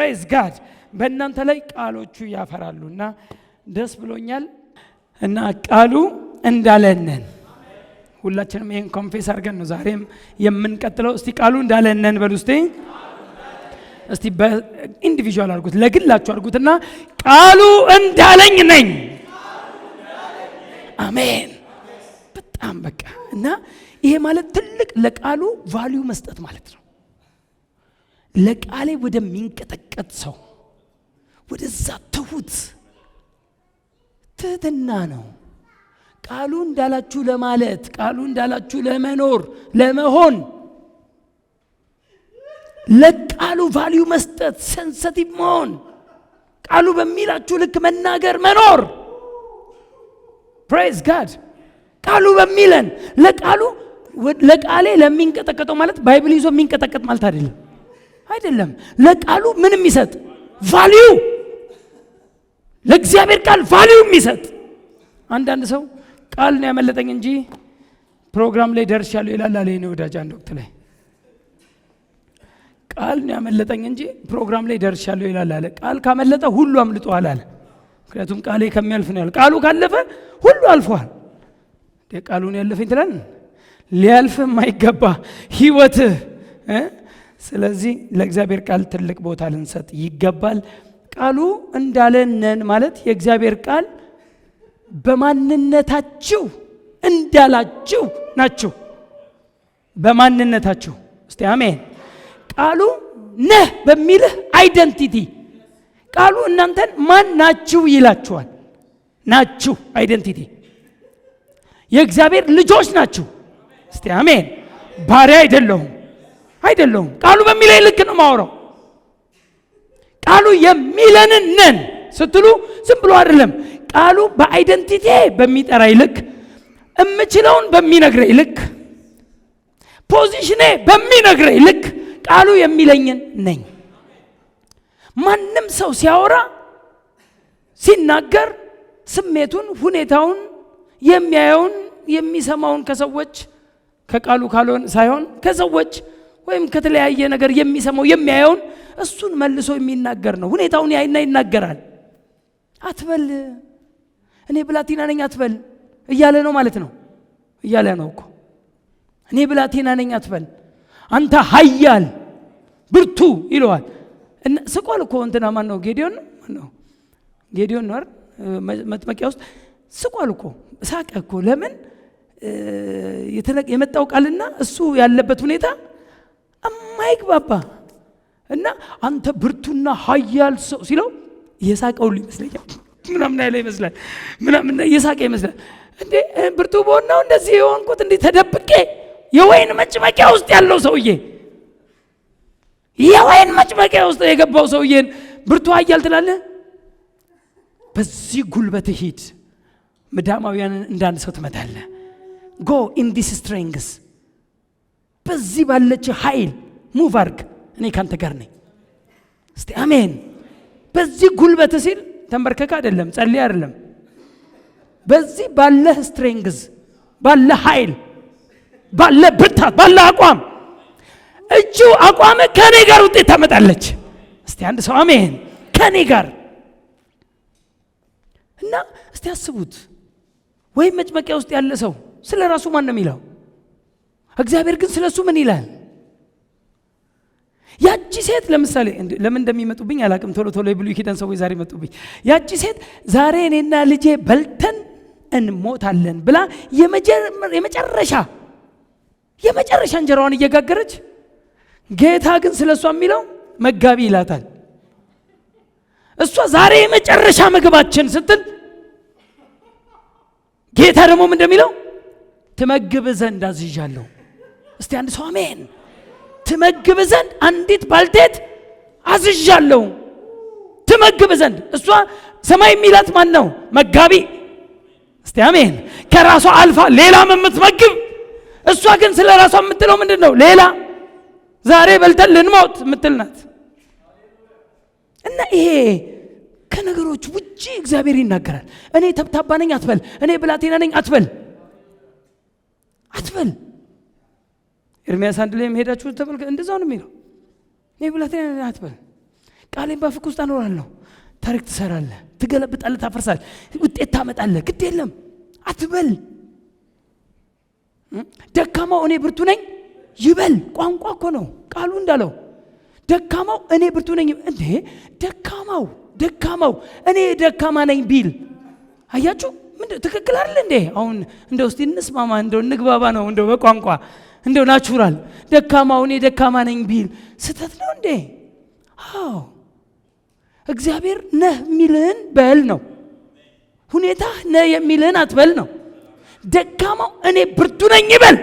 ፕሬዝ ጋድ። በእናንተ ላይ ቃሎቹ ያፈራሉና ደስ ብሎኛል። እና ቃሉ እንዳለነን ሁላችንም ይሄን ኮንፌስ አድርገን ነው ዛሬም የምንቀጥለው። እስቲ ቃሉ እንዳለነን በሉ እስቲ በኢንዲቪጁዋል አድርጉት፣ ለግላችሁ አድርጉትና ቃሉ እንዳለኝ ነኝ። አሜን። በጣም በቃ እና ይሄ ማለት ትልቅ ለቃሉ ቫልዩ መስጠት ማለት ነው። ለቃሌ ወደሚንቀጠቀጥ ሰው ወደዛ ትህትና ነው። ቃሉ እንዳላችሁ ለማለት፣ ቃሉ እንዳላችሁ ለመኖር ለመሆን፣ ለቃሉ ቫልዩ መስጠት፣ ሴንሲቲቭ መሆን፣ ቃሉ በሚላችሁ ልክ መናገር፣ መኖር። ፕሬዝ ጋድ። ቃሉ በሚለን ለቃሌ ለሚንቀጠቀጠው ማለት ባይብል ይዞ የሚንቀጠቀጥ ማለት አይደለም። ለቃሉ ምን የሚሰጥ ቫልዩ፣ ለእግዚአብሔር ቃል ቫልዩ የሚሰጥ። አንዳንድ ሰው ቃል ነው ያመለጠኝ እንጂ ፕሮግራም ላይ ደርሻለሁ ይላል አለ የኔ ወዳጅ አንድ ወቅት ላይ። ቃል ነው ያመለጠኝ እንጂ ፕሮግራም ላይ ደርሻለሁ ይላል አለ። ቃል ካመለጠ ሁሉ አምልጧል አለ። ምክንያቱም ቃሌ ከሚያልፍ ነው ያለ። ቃሉ ካለፈ ሁሉ አልፏል። ቃሉን ያለፈኝ ትላል ሊያልፍ የማይገባ ህይወትህ። ስለዚህ ለእግዚአብሔር ቃል ትልቅ ቦታ ልንሰጥ ይገባል። ቃሉ እንዳለነን ማለት የእግዚአብሔር ቃል በማንነታችሁ እንዳላችሁ ናችሁ። በማንነታችሁ እስቲ አሜን። ቃሉ ነህ በሚልህ አይደንቲቲ ቃሉ እናንተን ማን ናችሁ ይላችኋል። ናችሁ አይደንቲቲ የእግዚአብሔር ልጆች ናችሁ። እስቲ አሜን። ባሪያ አይደለሁም። ቃሉ በሚለኝ ልክ ነው ማወራው። ቃሉ የሚለንን ነን ስትሉ ዝም ብሎ አይደለም። ቃሉ በአይደንቲቲ በሚጠራኝ ልክ፣ እምችለውን በሚነግረኝ ልክ፣ ፖዚሽኔ በሚነግረኝ ልክ ቃሉ የሚለኝን ነኝ። ማንም ሰው ሲያወራ ሲናገር ስሜቱን፣ ሁኔታውን፣ የሚያየውን፣ የሚሰማውን ከሰዎች ከቃሉ ካልሆነ ሳይሆን ከሰዎች ወይም ከተለያየ ነገር የሚሰማው የሚያየውን እሱን መልሶ የሚናገር ነው። ሁኔታውን ያይና ይናገራል። አትበል እኔ ብላቴና ነኝ አትበል እያለ ነው ማለት ነው። እያለ ነው እኮ እኔ ብላቴና ነኝ አትበል፣ አንተ ኃያል ብርቱ ይለዋል። ስቋል እኮ እንትና ማን ነው? ጌዲዮን ነው አይደል? መጥመቂያ ውስጥ ስቋል እኮ ሳቀ እኮ። ለምን የመጣው ቃልና እሱ ያለበት ሁኔታ የማይግባባ እና አንተ ብርቱና ኃያል ሰው ሲለው የሳቀው ይመስለኛል። ምናምን ያለ ይመስላል። ምናምን የሳቀ ይመስላል። እንዴ ብርቱ በሆነው እንደዚህ የሆንኩት እንዴ ተደብቄ የወይን መጭመቂያ ውስጥ ያለው ሰውዬ፣ የወይን መጭመቂያ ውስጥ የገባው ሰውዬን ብርቱ ኃያል ትላለህ? በዚህ ጉልበት ሂድ፣ ምዳማውያንን እንዳንድ ሰው ትመታለህ። ጎ ኢን ዲስ ስትሬንግስ፣ በዚህ ባለች ኃይል ሙቭ አድርግ፣ እኔ ካንተ ጋር ነኝ። እስቲ አሜን። በዚህ ጉልበት ሲል ተንበርከካ አይደለም፣ ጸልይ አይደለም። በዚህ ባለ ስትሬንግዝ፣ ባለ ኃይል፣ ባለ ብርታት፣ ባለ አቋም፣ እጁ አቋም ከኔ ጋር ውጤት ታመጣለች። እስቲ አንድ ሰው አሜን። ከኔ ጋር እና እስቲ አስቡት። ወይ መጭመቂያ ውስጥ ያለ ሰው ስለ ራሱ ማን ነው የሚለው? እግዚአብሔር ግን ስለሱ ምን ይላል? ያቺ ሴት ለምሳሌ ለምን እንደሚመጡብኝ አላቅም። ቶሎ የብሉይ ኪዳን ሰዎች ዛሬ መጡብኝ። ያቺ ሴት ዛሬ እኔና ልጄ በልተን እንሞታለን ብላ የመጨረሻ እንጀራዋን እየጋገረች፣ ጌታ ግን ስለሷ የሚለው መጋቢ ይላታል። እሷ ዛሬ የመጨረሻ ምግባችን ስትል፣ ጌታ ደግሞ ምን እንደሚለው ትመግብ ዘንድ አዝዣለሁ። እስቲ አንድ ሰው አሜን። ትመግብ ዘንድ አንዲት ባልቴት አዝዣለሁ። ትመግብ ዘንድ እሷ ሰማይ የሚላት ማን ነው? መጋቢ። እስቲ አሜን። ከራሷ አልፋ ሌላም የምትመግብ፣ እሷ ግን ስለ ራሷ የምትለው ምንድን ነው? ሌላ ዛሬ በልተን ልንሞት የምትል ናት። እና ይሄ ከነገሮች ውጪ እግዚአብሔር ይናገራል። እኔ ተብታባ ነኝ አትበል፣ እኔ ብላቴና ነኝ አትበል። ኤርምያስ 1 ላይ ሄዳችሁ ተመልከቱ፣ እንደዛው ነው የሚለው። እኔ ብላቴና ነኝ አትበል። ቃሌን በአፍህ ውስጥ አኖራለሁ። ታሪክ ትሰራለህ፣ ትገለብጣለህ፣ ታፈርሳለህ፣ ውጤት ታመጣለህ። ግድ የለም አትበል። ደካማው እኔ ብርቱ ነኝ ይበል። ቋንቋ እኮ ነው ቃሉ እንዳለው ደካማው እኔ ብርቱ ነኝ። እንዴ ደካማው እኔ ደካማ ነኝ ቢል አያችሁ ምንድነው? ትክክል አይደል እንዴ? አሁን እንደው እስቲ እንስማማ፣ እንደው እንግባባ ነው እንደው በቋንቋ እንደው ናቹራል። ደካማው እኔ ደካማ ነኝ ቢል ስተት ነው እንዴ? አዎ እግዚአብሔር ነህ የሚልህን በል ነው። ሁኔታ ነህ የሚልህን አትበል ነው። ደካማው እኔ ብርቱ ነኝ ይበል።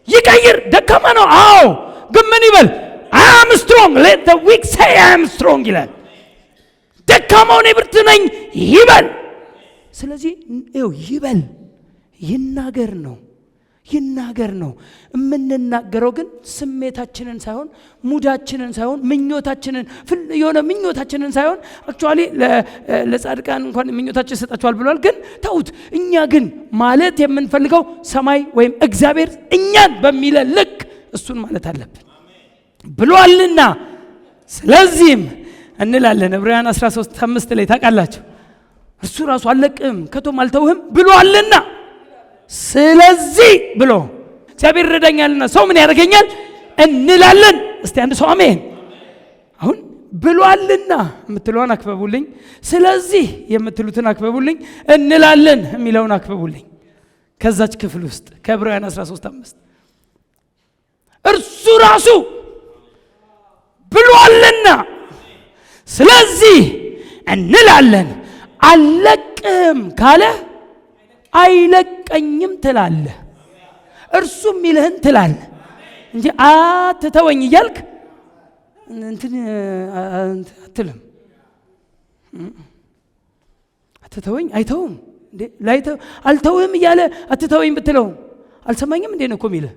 ይቀይር። ደካማ ነው አዎ፣ ግን ምን ይበል? I am strong, let the weak say I am strong ይላል። ደካማው እኔ ብርቱ ነኝ ይበል። ስለዚህ ይበል፣ ይናገር ነው። የምንናገረው ግን ስሜታችንን ሳይሆን ሙዳችንን ሳይሆን ምኞታችንን ሳይሆን አክቹአሊ ለጻድቃን እንኳን ምኞታችን ይሰጣቸዋል ብሏል። ግን ተውት። እኛ ግን ማለት የምንፈልገው ሰማይ ወይም እግዚአብሔር እኛን በሚለን ልክ እሱን ማለት አለብን ብሏልና ስለዚህም እንላለን። ዕብራውያን 13:5 ላይ ታውቃላችሁ፣ እርሱ ራሱ አለቅም ከቶም አልተውህም ብሏልና ስለዚህ ብሎ እግዚአብሔር ይረዳኛልና ሰው ምን ያደርገኛል እንላለን። እስቲ አንድ ሰው አሜን። አሁን ብሏልና የምትለውን አክበቡልኝ፣ ስለዚህ የምትሉትን አክበቡልኝ፣ እንላለን የሚለውን አክበቡልኝ። ከዛች ክፍል ውስጥ ከዕብራውያን 13:5 እርሱ ራሱ ብሏልና ስለዚህ እንላለን። አለቅም ካለ አይለቀኝም ትላለህ። እርሱ የሚልህን ትላለህ እንጂ አትተወኝ እያልክ እንትን አትልም። አትተወኝ አይተውም እንዴ? አልተውህም እያለ አትተወኝ ብትለው አልሰማኝም እንዴ ነው እኮ የሚልህ።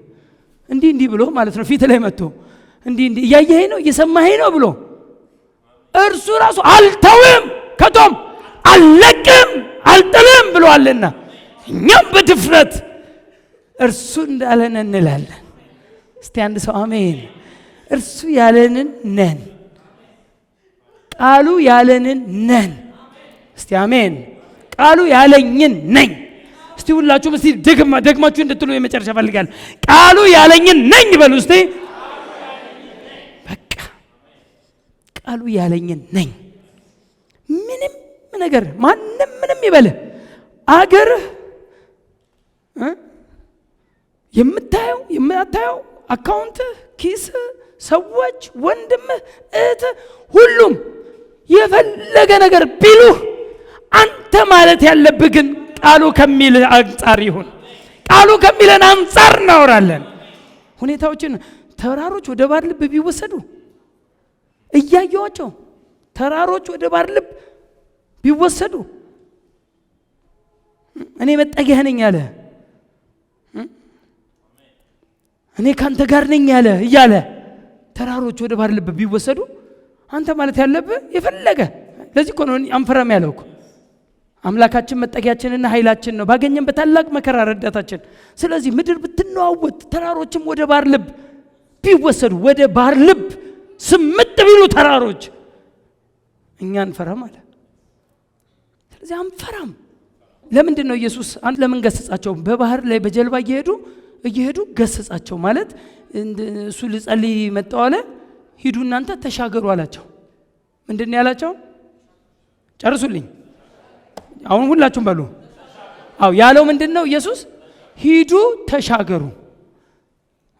እንዲህ ብሎ ማለት ነው ፊት ላይ መጥቶ እንዲህ እያየኸኝ ነው እየሰማኸኝ ነው ብሎ እርሱ ራሱ አልተውህም ከቶም አልለቅም አልጥልም ብሏልና እኛም በድፍረት እርሱ እንዳለን እንላለን። እስቲ አንድ ሰው አሜን። እርሱ ያለንን ነን፣ ቃሉ ያለንን ነን። እስቲ አሜን። ቃሉ ያለኝን ነኝ። እስቲ ሁላችሁም እስቲ ደግማችሁ እንድትሉ የመጨረሻ ፈልጋለሁ። ቃሉ ያለኝን ነኝ በሉ እስቲ። በቃ ቃሉ ያለኝን ነኝ። ምንም ነገር ማንም ምንም ይበል አገርህ የምታየው የማታየው አካውንትህ፣ ኪስህ፣ ሰዎች፣ ወንድምህ፣ እህትህ ሁሉም የፈለገ ነገር ቢሉህ አንተ ማለት ያለብህ ግን ቃሉ ከሚል አንጻር ይሁን። ቃሉ ከሚለን አንጻር እናወራለን። ሁኔታዎችን ተራሮች ወደ ባሕር ልብ ቢወሰዱ እያየዋቸው ተራሮች ወደ ባሕር ልብ ቢወሰዱ እኔ መጠጊያ ነኝ አለ፣ እኔ ካንተ ጋር ነኝ ያለ እያለ ተራሮች ወደ ባሕር ልብ ቢወሰዱ አንተ ማለት ያለብህ የፈለገ። ለዚህ እኮ ነው አንፈራም ያለው እኮ። አምላካችን መጠጊያችንና ኃይላችን ነው፣ ባገኘን በታላቅ መከራ ረዳታችን። ስለዚህ ምድር ብትነዋወጥ ተራሮችም ወደ ባሕር ልብ ቢወሰዱ ወደ ባሕር ልብ ስምጥ ቢሉ ተራሮች እኛ አንፈራም አለ። ስለዚህ አንፈራም። ለምንድን ነው ኢየሱስ ለምን ገሰጻቸው? በባህር ላይ በጀልባ እየሄዱ ገሰጻቸው ማለት እሱ ሊጸልይ መጣው አለ። ሂዱ እናንተ ተሻገሩ አላቸው። ምንድን ነው ያላቸው? ጨርሱልኝ አሁን ሁላችሁም በሉ። ያለው ምንድን ነው ኢየሱስ? ሂዱ ተሻገሩ፣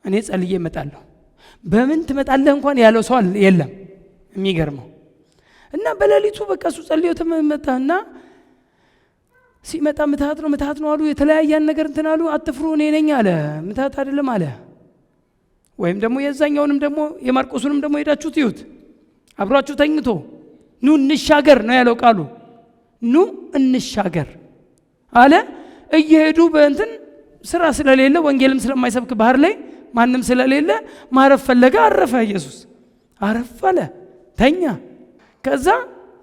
እኔ ጸልዬ እመጣለሁ። በምን ትመጣለህ እንኳን ያለው ሰው የለም። የሚገርመው እና በሌሊቱ በቃ እሱ ጸልዮ ተመጣና ሲመጣ ምትሃት ነው አሉ። የተለያያን ነገር እንትን አሉ። አትፍሩ እኔ ነኝ አለ። ምትሃት አይደለም አለ። ወይም ደግሞ የዛኛውንም ደግሞ የማርቆስንም ደግሞ ሄዳችሁ ትዩት። አብሯችሁ ተኝቶ ኑ እንሻገር ነው ያለው ቃሉ። ኑ እንሻገር አለ። እየሄዱ በእንትን ስራ ስለሌለ ወንጌልም ስለማይሰብክ ባህር ላይ ማንም ስለሌለ ማረፍ ፈለገ። አረፈ። ኢየሱስ አረፍ አለ፣ ተኛ። ከዛ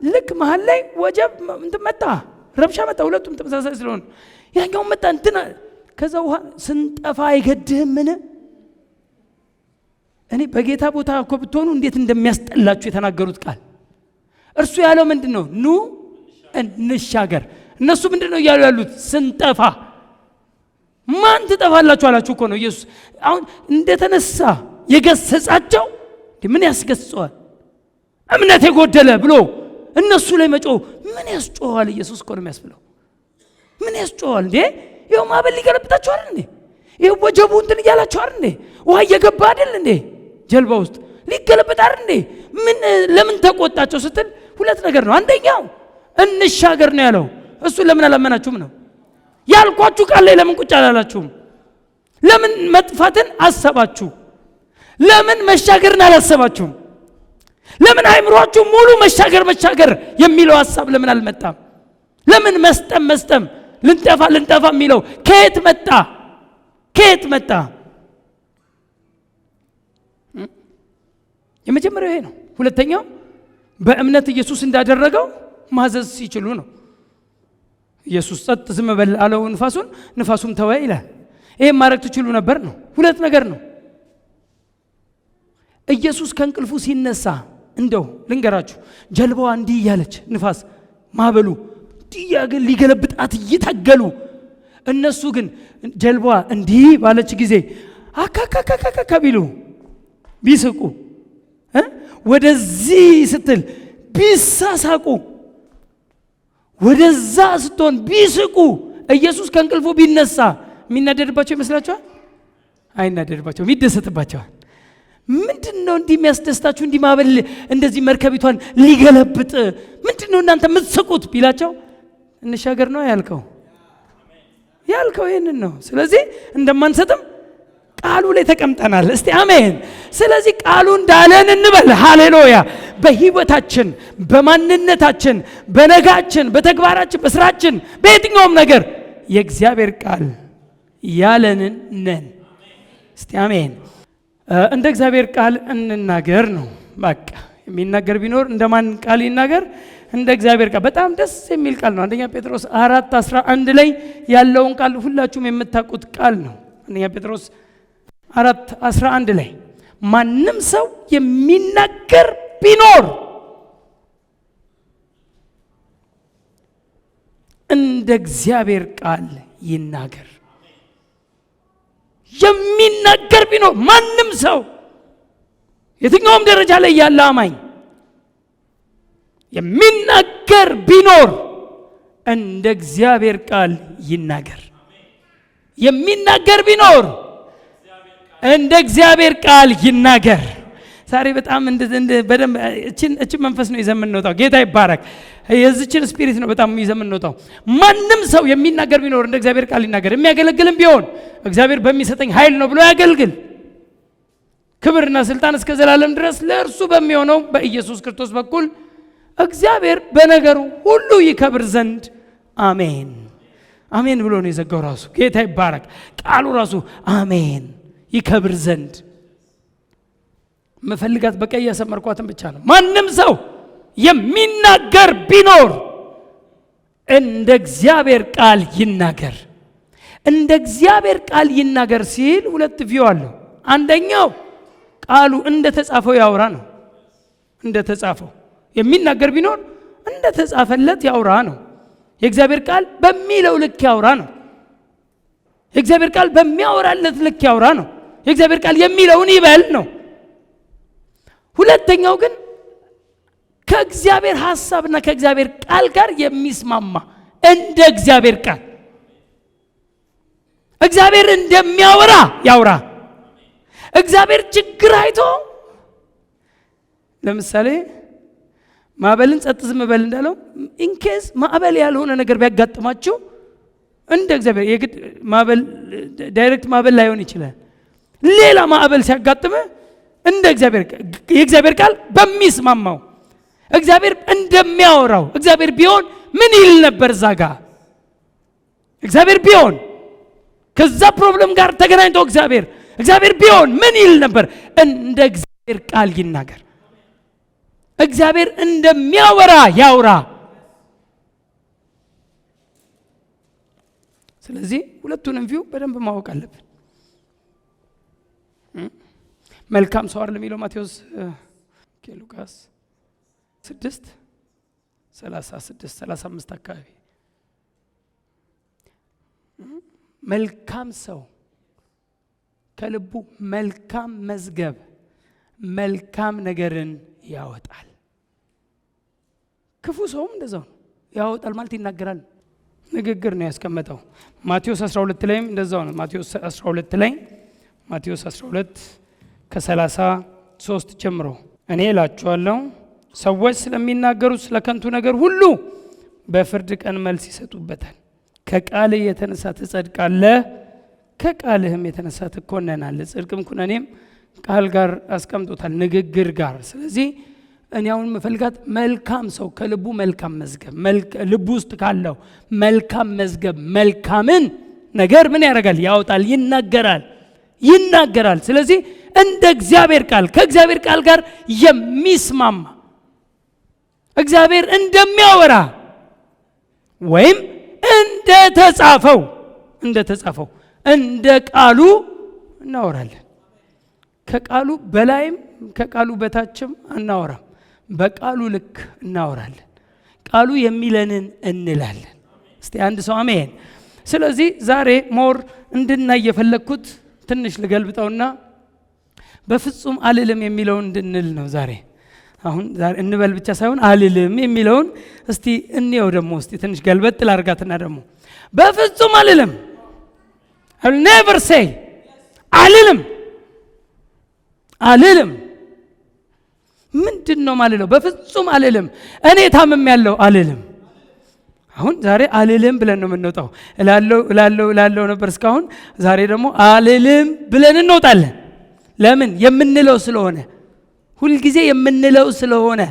ልክ መሃል ላይ ወጀብ እንትን መጣ፣ ረብሻ መጣ። ሁለቱም ተመሳሳይ ስለሆነ ያኛው መጣ እንትና። ከዛ ውሃ ስንጠፋ አይገድህም? ምን እኔ በጌታ ቦታ እኮ ብትሆኑ እንዴት እንደሚያስጠላችሁ የተናገሩት ቃል እርሱ ያለው ምንድነው? ኑ እንሻገር። እነሱ ምንድነው እያሉ ያሉት? ስንጠፋ። ማን ትጠፋላችሁ አላችሁ እኮ ነው ኢየሱስ። አሁን እንደተነሳ የገሰጻቸው ምን ያስገስጸዋል? እምነት የጎደለ ብሎ እነሱ ላይ መጮህ ምን ያስጮሃል? ኢየሱስ እኮ ነው የሚያስብለው። ምን ያስጮሃል እንዴ? ይኸው ማዕበል ሊገለብጣችሁ አይደል እንዴ? ይኸው ወጀቡ እንትን እያላችሁ አይደል እንዴ? ውሃ እየገባ አይደል እንዴ? ጀልባ ውስጥ ሊገለብጥ አይደል እንዴ? ምን ለምን ተቆጣቸው ስትል ሁለት ነገር ነው። አንደኛው እንሻገር ነው ያለው። እሱ ለምን አላመናችሁም ነው ያልኳችሁ። ቃል ላይ ለምን ቁጭ አላላችሁም? ለምን መጥፋትን አሰባችሁ? ለምን መሻገርን አላሰባችሁም? ለምን አይምሯችሁ ሙሉ መሻገር የሚለው ሐሳብ ለምን አልመጣም? ለምን መስጠም ልንጠፋ የሚለው ከየት መጣ? የመጀመሪያው ይሄ ነው። ሁለተኛው በእምነት ኢየሱስ እንዳደረገው ማዘዝ ሲችሉ ነው። ኢየሱስ ጸጥ ዝም በል አለው ንፋሱም ተወ ይላል። ይሄን ማድረግ ትችሉ ነበር ነው። ሁለት ነገር ነው። ኢየሱስ ከእንቅልፉ ሲነሳ እንደው ልንገራችሁ፣ ጀልባዋ እንዲህ እያለች ንፋስ ማዕበሉ እንዲህ ሊገለብጣት እየታገሉ፣ እነሱ ግን ጀልባዋ እንዲህ ባለች ጊዜ አካካካካ ቢስቁ፣ ወደዚህ ስትል ቢሳሳቁ፣ ወደዛ ስትሆን ቢስቁ፣ ኢየሱስ ከእንቅልፉ ቢነሳ የሚናደድባቸው ይመስላችኋል? አይናደድባቸው፣ ይደሰትባቸዋል። ምንድነው እንዲህ የሚያስደስታችሁ? እንዲህ ማዕበል እንደዚህ መርከቢቷን ሊገለብጥ ምንድነው እናንተ የምትስቁት ቢላቸው፣ እንሻገር ነው ያልከው ይሄንን ነው። ስለዚህ እንደማንሰጥም ቃሉ ላይ ተቀምጠናል። እስቲ አሜን። ስለዚህ ቃሉ እንዳለን እንበል። ሃሌሉያ። በህይወታችን፣ በማንነታችን፣ በነጋችን፣ በተግባራችን፣ በስራችን፣ በየትኛውም ነገር የእግዚአብሔር ቃል ያለንን ነን። እስቲ አሜን። እንደ እግዚአብሔር ቃል እንናገር ነው። በቃ የሚናገር ቢኖር እንደማን ቃል ይናገር? እንደ እግዚአብሔር ቃል። በጣም ደስ የሚል ቃል ነው። አንደኛ ጴጥሮስ 4:11 ላይ ያለውን ቃል ሁላችሁም የምታውቁት ቃል ነው። አንደኛ ጴጥሮስ 4:11 ላይ ማንም ሰው የሚናገር ቢኖር እንደ እግዚአብሔር ቃል ይናገር። የሚናገር ቢኖር ማንም ሰው የትኛውም ደረጃ ላይ ያለ አማኝ የሚናገር ቢኖር እንደ እግዚአብሔር ቃል ይናገር። የሚናገር ቢኖር እንደ እግዚአብሔር ቃል ይናገር። ዛሬ በጣም በደንብ እችን መንፈስ ነው ይዘን የምንወጣው። ጌታ ይባረክ። የዚችን ስፒሪት ነው በጣም ይዘን የምንወጣው። ማንም ሰው የሚናገር ቢኖር እንደ እግዚአብሔር ቃል ይናገር። የሚያገለግልም ቢሆን እግዚአብሔር በሚሰጠኝ ኃይል ነው ብሎ ያገልግል። ክብርና ስልጣን እስከ ዘላለም ድረስ ለእርሱ በሚሆነው በኢየሱስ ክርስቶስ በኩል እግዚአብሔር በነገሩ ሁሉ ይከብር ዘንድ አሜን። አሜን ብሎ ነው የዘጋው ራሱ። ጌታ ይባረክ። ቃሉ ራሱ አሜን ይከብር ዘንድ መፈልጋት በቀይ ያሰመርኳትን ብቻ ነው። ማንም ሰው የሚናገር ቢኖር እንደ እግዚአብሔር ቃል ይናገር። እንደ እግዚአብሔር ቃል ይናገር ሲል ሁለት ቪው አለው። አንደኛው ቃሉ እንደ ተጻፈው ያውራ ነው። እንደ ተጻፈው የሚናገር ቢኖር እንደ ተጻፈለት ያውራ ነው። የእግዚአብሔር ቃል በሚለው ልክ ያውራ ነው። የእግዚአብሔር ቃል በሚያወራለት ልክ ያውራ ነው። የእግዚአብሔር ቃል የሚለውን ይበል ነው። ሁለተኛው ግን ከእግዚአብሔር ሐሳብና ከእግዚአብሔር ቃል ጋር የሚስማማ እንደ እግዚአብሔር ቃል እግዚአብሔር እንደሚያወራ ያውራ። እግዚአብሔር ችግር አይቶ ለምሳሌ ማዕበልን ጸጥ ዝም በል እንዳለው ኢንኬዝ ማዕበል ያልሆነ ነገር ቢያጋጥማችሁ እንደ እግዚአብሔር የግድ ማዕበል ዳይሬክት ማዕበል ላይሆን ይችላል። ሌላ ማዕበል ሲያጋጥም እንደ የእግዚአብሔር ቃል በሚስማማው እግዚአብሔር እንደሚያወራው እግዚአብሔር ቢሆን ምን ይል ነበር? ዛጋ እግዚአብሔር ቢሆን ከዛ ፕሮብለም ጋር ተገናኝቶ እግዚአብሔር ቢሆን ምን ይል ነበር? እንደ እግዚአብሔር ቃል ይናገር። እግዚአብሔር እንደሚያወራ ያውራ። ስለዚህ ሁለቱንም ቪው በደንብ ማወቅ አለብን። መልካም ሰው አይደለም የሚለው ማቴዎስ ሉቃስ 6 36 35 አካባቢ መልካም ሰው ከልቡ መልካም መዝገብ መልካም ነገርን ያወጣል። ክፉ ሰውም እንደዛው ያወጣል ማለት ይናገራል። ንግግር ነው ያስቀመጠው። ማቴዎስ 12 ላይም እንደዛው ነው። ማቴዎስ 12 ላይ ማቴዎስ 12 ከ33 ጀምሮ እኔ እላችኋለሁ ሰዎች ስለሚናገሩት ስለ ከንቱ ነገር ሁሉ በፍርድ ቀን መልስ ይሰጡበታል። ከቃልህ የተነሳ ትጸድቃለህ፣ ከቃልህም የተነሳ ትኮነናለህ። ጽድቅም ኩነኔም ቃል ጋር አስቀምጦታል፣ ንግግር ጋር። ስለዚህ እኔ አሁን መፈልጋት መልካም ሰው ከልቡ መልካም መዝገብ ልቡ ውስጥ ካለው መልካም መዝገብ መልካምን ነገር ምን ያደርጋል? ያወጣል፣ ይናገራል። ስለዚህ እንደ እግዚአብሔር ቃል ከእግዚአብሔር ቃል ጋር የሚስማማ እግዚአብሔር እንደሚያወራ ወይም እንደተጻፈው እንደ ቃሉ እናወራለን። ከቃሉ በላይም ከቃሉ በታችም አናወራም። በቃሉ ልክ እናወራለን። ቃሉ የሚለንን እንላለን። እስቲ አንድ ሰው አሜን። ስለዚህ ዛሬ ሞር እንድናይ የፈለኩት ትንሽ ልገልብጠውና በፍጹም አልልም የሚለውን እንድንል ነው ዛሬ። አሁን ዛሬ እንበል ብቻ ሳይሆን አልልም የሚለውን እስቲ እንየው። ደግሞ እስቲ ትንሽ ገልበጥ ላርጋትና ደግሞ በፍጹም አልልም I'll never say አልልም ምንድነው ማለት ነው? በፍጹም አልልም። እኔ ታምም ያለው አልልም። አሁን ዛሬ አልልም ብለን ነው የምንወጣው። እላለሁ ነበር እስካሁን። ዛሬ ደግሞ አልልም ብለን እንወጣለን። ለምን? የምንለው ስለሆነ፣ ሁልጊዜ የምንለው ስለሆነ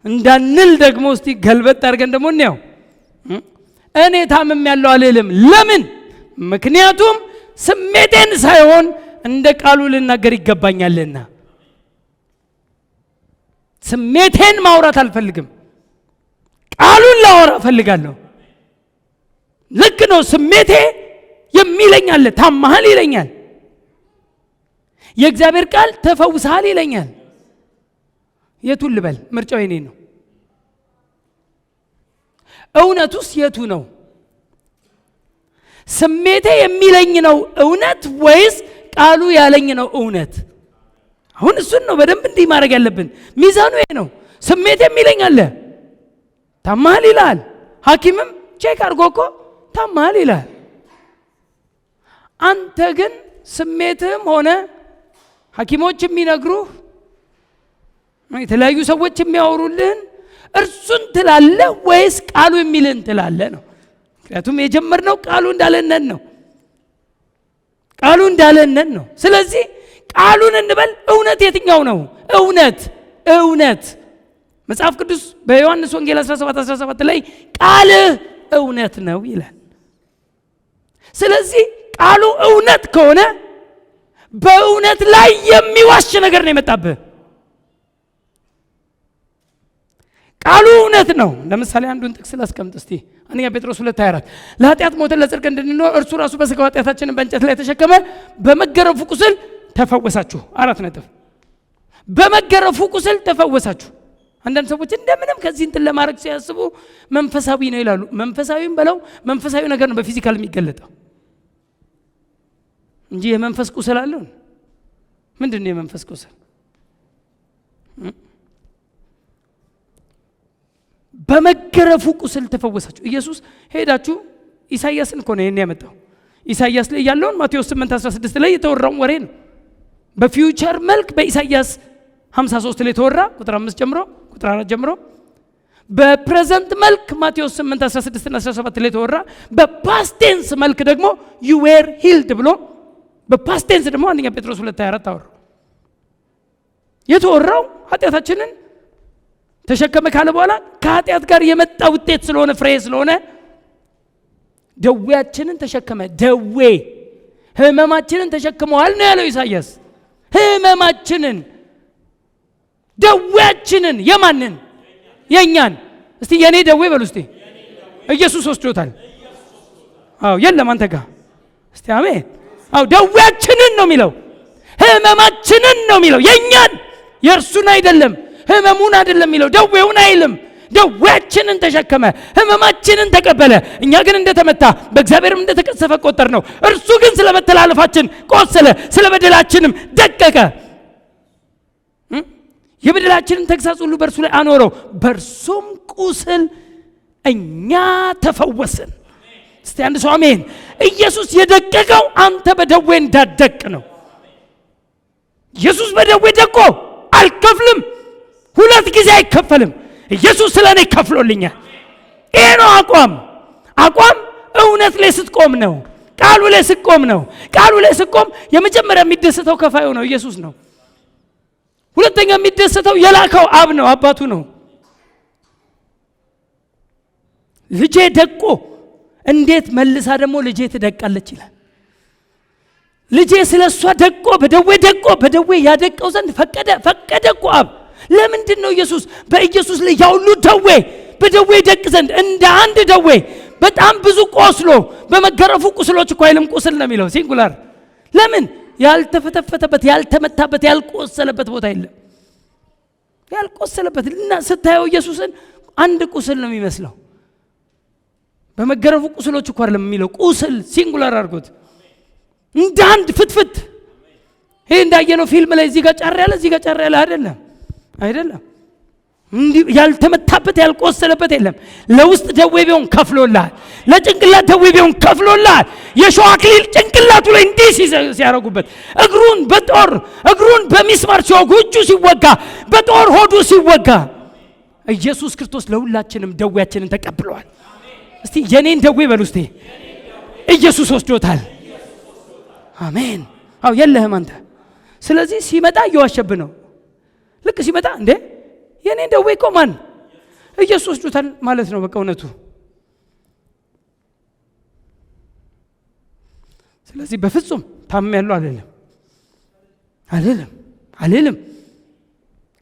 እንዳንል ደግሞ እስቲ ገልበጥ አድርገን ደግሞ እንየው። እኔ ታምም ያለው አልልም። ለምን? ምክንያቱም ስሜቴን ሳይሆን እንደ ቃሉ ልናገር ይገባኛልና። ስሜቴን ማውራት አልፈልግም፣ ቃሉን ላወራ እፈልጋለሁ። ልክ ነው። ስሜቴ የሚለኛል ታማሃል ይለኛል። የእግዚአብሔር ቃል ተፈውሰሃል ይለኛል። የቱን ልበል? ምርጫው የኔ ነው። እውነቱስ የቱ ነው? ስሜቴ የሚለኝ ነው እውነት ወይስ ቃሉ ያለኝ ነው እውነት? አሁን እሱን ነው በደንብ እንዲህ ማድረግ ያለብን። ሚዛኑ ይሄ ነው። ስሜት የሚለኝ አለ፣ ታማሃል ይላል። ሐኪምም ቼክ አድርጎ እኮ ታማሃል ይላል። አንተ ግን ስሜትህም ሆነ ሐኪሞች የሚነግሩህ የተለያዩ ሰዎች የሚያወሩልህን እርሱን ትላለህ ወይስ ቃሉ የሚልህን ትላለህ ነው። ምክንያቱም የጀመርነው ቃሉ እንዳለነን ነው። ስለዚህ ቃሉን እንበል። እውነት የትኛው ነው? እውነት መጽሐፍ ቅዱስ በዮሐንስ ወንጌል 17:17 ላይ ቃልህ እውነት ነው ይላል። ስለዚህ ቃሉ እውነት ከሆነ በእውነት ላይ የሚዋሽ ነገር ነው የመጣብህ። ቃሉ እውነት ነው። ለምሳሌ አንዱን ጥቅስ ላስቀምጥ እስቲ። አንደኛ ጴጥሮስ 2:24 ለኃጢአት ሞተን ለጽድቅ እንድንኖር እርሱ ራሱ በሥጋው ኃጢአታችንን በእንጨት ላይ ተሸከመ፣ በመገረፉ ቁስል ተፈወሳችሁ። 4 ነጥብ። በመገረፉ ቁስል ተፈወሳችሁ። አንዳንድ ሰዎች እንደምንም ከዚህ እንትን ለማድረግ ሲያስቡ መንፈሳዊ ነው ይላሉ። መንፈሳዊም በለው መንፈሳዊ ነገር ነው በፊዚካል የሚገለጠው እንጂ የመንፈስ ቁስል አለው። ምንድነው የመንፈስ ቁስል? በመገረፉ ቁስል ተፈወሳችሁ። ኢየሱስ ሄዳችሁ ኢሳይያስን እኮ ነው ያመጣው። ኢሳይያስ ላይ ያለውን ማቴዎስ 8:16 ላይ የተወራውን ወሬ ነው በፊውቸር መልክ በኢሳይያስ 53 ላይ ተወራ። ቁጥር 5 ጀምሮ ቁጥር 4 ጀምሮ በፕሬዘንት መልክ ማቴዎስ 8:16 እና 17 ላይ ተወራ። በፓስቴንስ መልክ ደግሞ you were healed ብሎ በፓስቴንስ ደግሞ አንደኛ ጴጥሮስ 2:24 አወራ። የተወራው ኃጢአታችንን ተሸከመ ካለ በኋላ ከኃጢአት ጋር የመጣ ውጤት ስለሆነ ፍሬ ስለሆነ ደዌያችንን ተሸከመ። ህመማችንን ተሸክመዋል ነው ያለው ኢሳይያስ። ህመማችንን ደዌያችንን የማንን? የኛን። እስቲ የኔ ደዌ በሉ እስቲ። ኢየሱስ ወስዶታል። አዎ የለም አንተ ጋር እስቲ አሜን። አዎ ደዌያችንን ነው የሚለው፣ ህመማችንን ነው የሚለው፣ የኛን የእርሱን አይደለም። ህመሙን አይደለም የሚለው፣ ደዌውን አይልም። ደዌያችንን ተሸከመ፣ ሕመማችንን ተቀበለ። እኛ ግን እንደተመታ በእግዚአብሔርም እንደተቀሰፈ ቆጠር ነው። እርሱ ግን ስለ መተላለፋችን ቆሰለ፣ ስለ በደላችንም ደቀቀ። የበደላችንን ተግሣጽ ሁሉ በእርሱ ላይ አኖረው፣ በእርሱም ቁስል እኛ ተፈወስን። እስቲ አንድ ሰው አሜን። ኢየሱስ የደቀቀው አንተ በደዌ እንዳትደቅ ነው። ኢየሱስ በደዌ ደቆ አልከፍልም፣ 2 ጊዜ አይከፈልም። ኢየሱስ ስለ እኔ ከፍሎልኛል። ይሄ ነው አቋም እውነት ላይ ስትቆም ነው። ቃሉ ላይ ስትቆም ነው። ቃሉ ላይ ስትቆም የመጀመሪያ የሚደሰተው ከፋዩ ነው፣ ኢየሱስ ነው። ሁለተኛ የሚደሰተው የላከው አብ ነው፣ አባቱ ነው። ልጄ ደቆ እንዴት መልሳ ደግሞ ልጄ ትደቃለች ይላል። ልጄ ስለሷ ደቆ በደዌ ያደቀው ዘንድ ፈቀደ እኮ አብ። ለምንድን ነው ኢየሱስ በኢየሱስ ላይ ያውሉ ደዌ በደዌ ደቅ ዘንድ እንደ አንድ ደዌ በጣም ብዙ ቆስሎ በመገረፉ ቁስሎች እኮ አይልም፣ ቁስል ነው የሚለው ሲንጉላር። ለምን ያልተፈተፈተበት ያልተመታበት ያልቆሰለበት ቦታ የለም። ያልቆሰለበት እና ስታየው ኢየሱስን አንድ ቁስል ነው የሚመስለው። በመገረፉ ቁስሎች እኮ አይደለም የሚለው፣ ቁስል ሲንጉላር አድርጎት እንደ አንድ ፍትፍት። ይሄ እንዳየነው ፊልም ላይ እዚህ ጋር ጫር ያለ እዚህ ጋር ጫር ያለ አይደለም። እንዲህ ያልተመታበት ያልቆሰለበት የለም። ለውስጥ ደዌ ቢሆን ከፍሎልሃል፣ ለጭንቅላት ደዌ ቢሆን ከፍሎልሃል። የሾህ አክሊል ጭንቅላቱ ላይ እንዲህ ሲያረጉበት፣ እግሩን በሚስማር ሲወጉ፣ እጁ ሲወጋ፣ በጦር ሆዱ ሲወጋ፣ ኢየሱስ ክርስቶስ ለሁላችንም ደዌያችንን ተቀብሏል። እስቲ የኔን ደዌ በሉ እስቲ ኢየሱስ ወስዶታል። አሜን። አው የለህም አንተ። ስለዚህ ሲመጣ እየዋሸብህ ነው። ልክ ሲመጣ እንዴ የኔን ደዌ እኮ ማን ኢየሱስ ወስዶታል ማለት ነው። በቃ እውነቱ። ስለዚህ በፍጹም ታምሜያለሁ አልልም።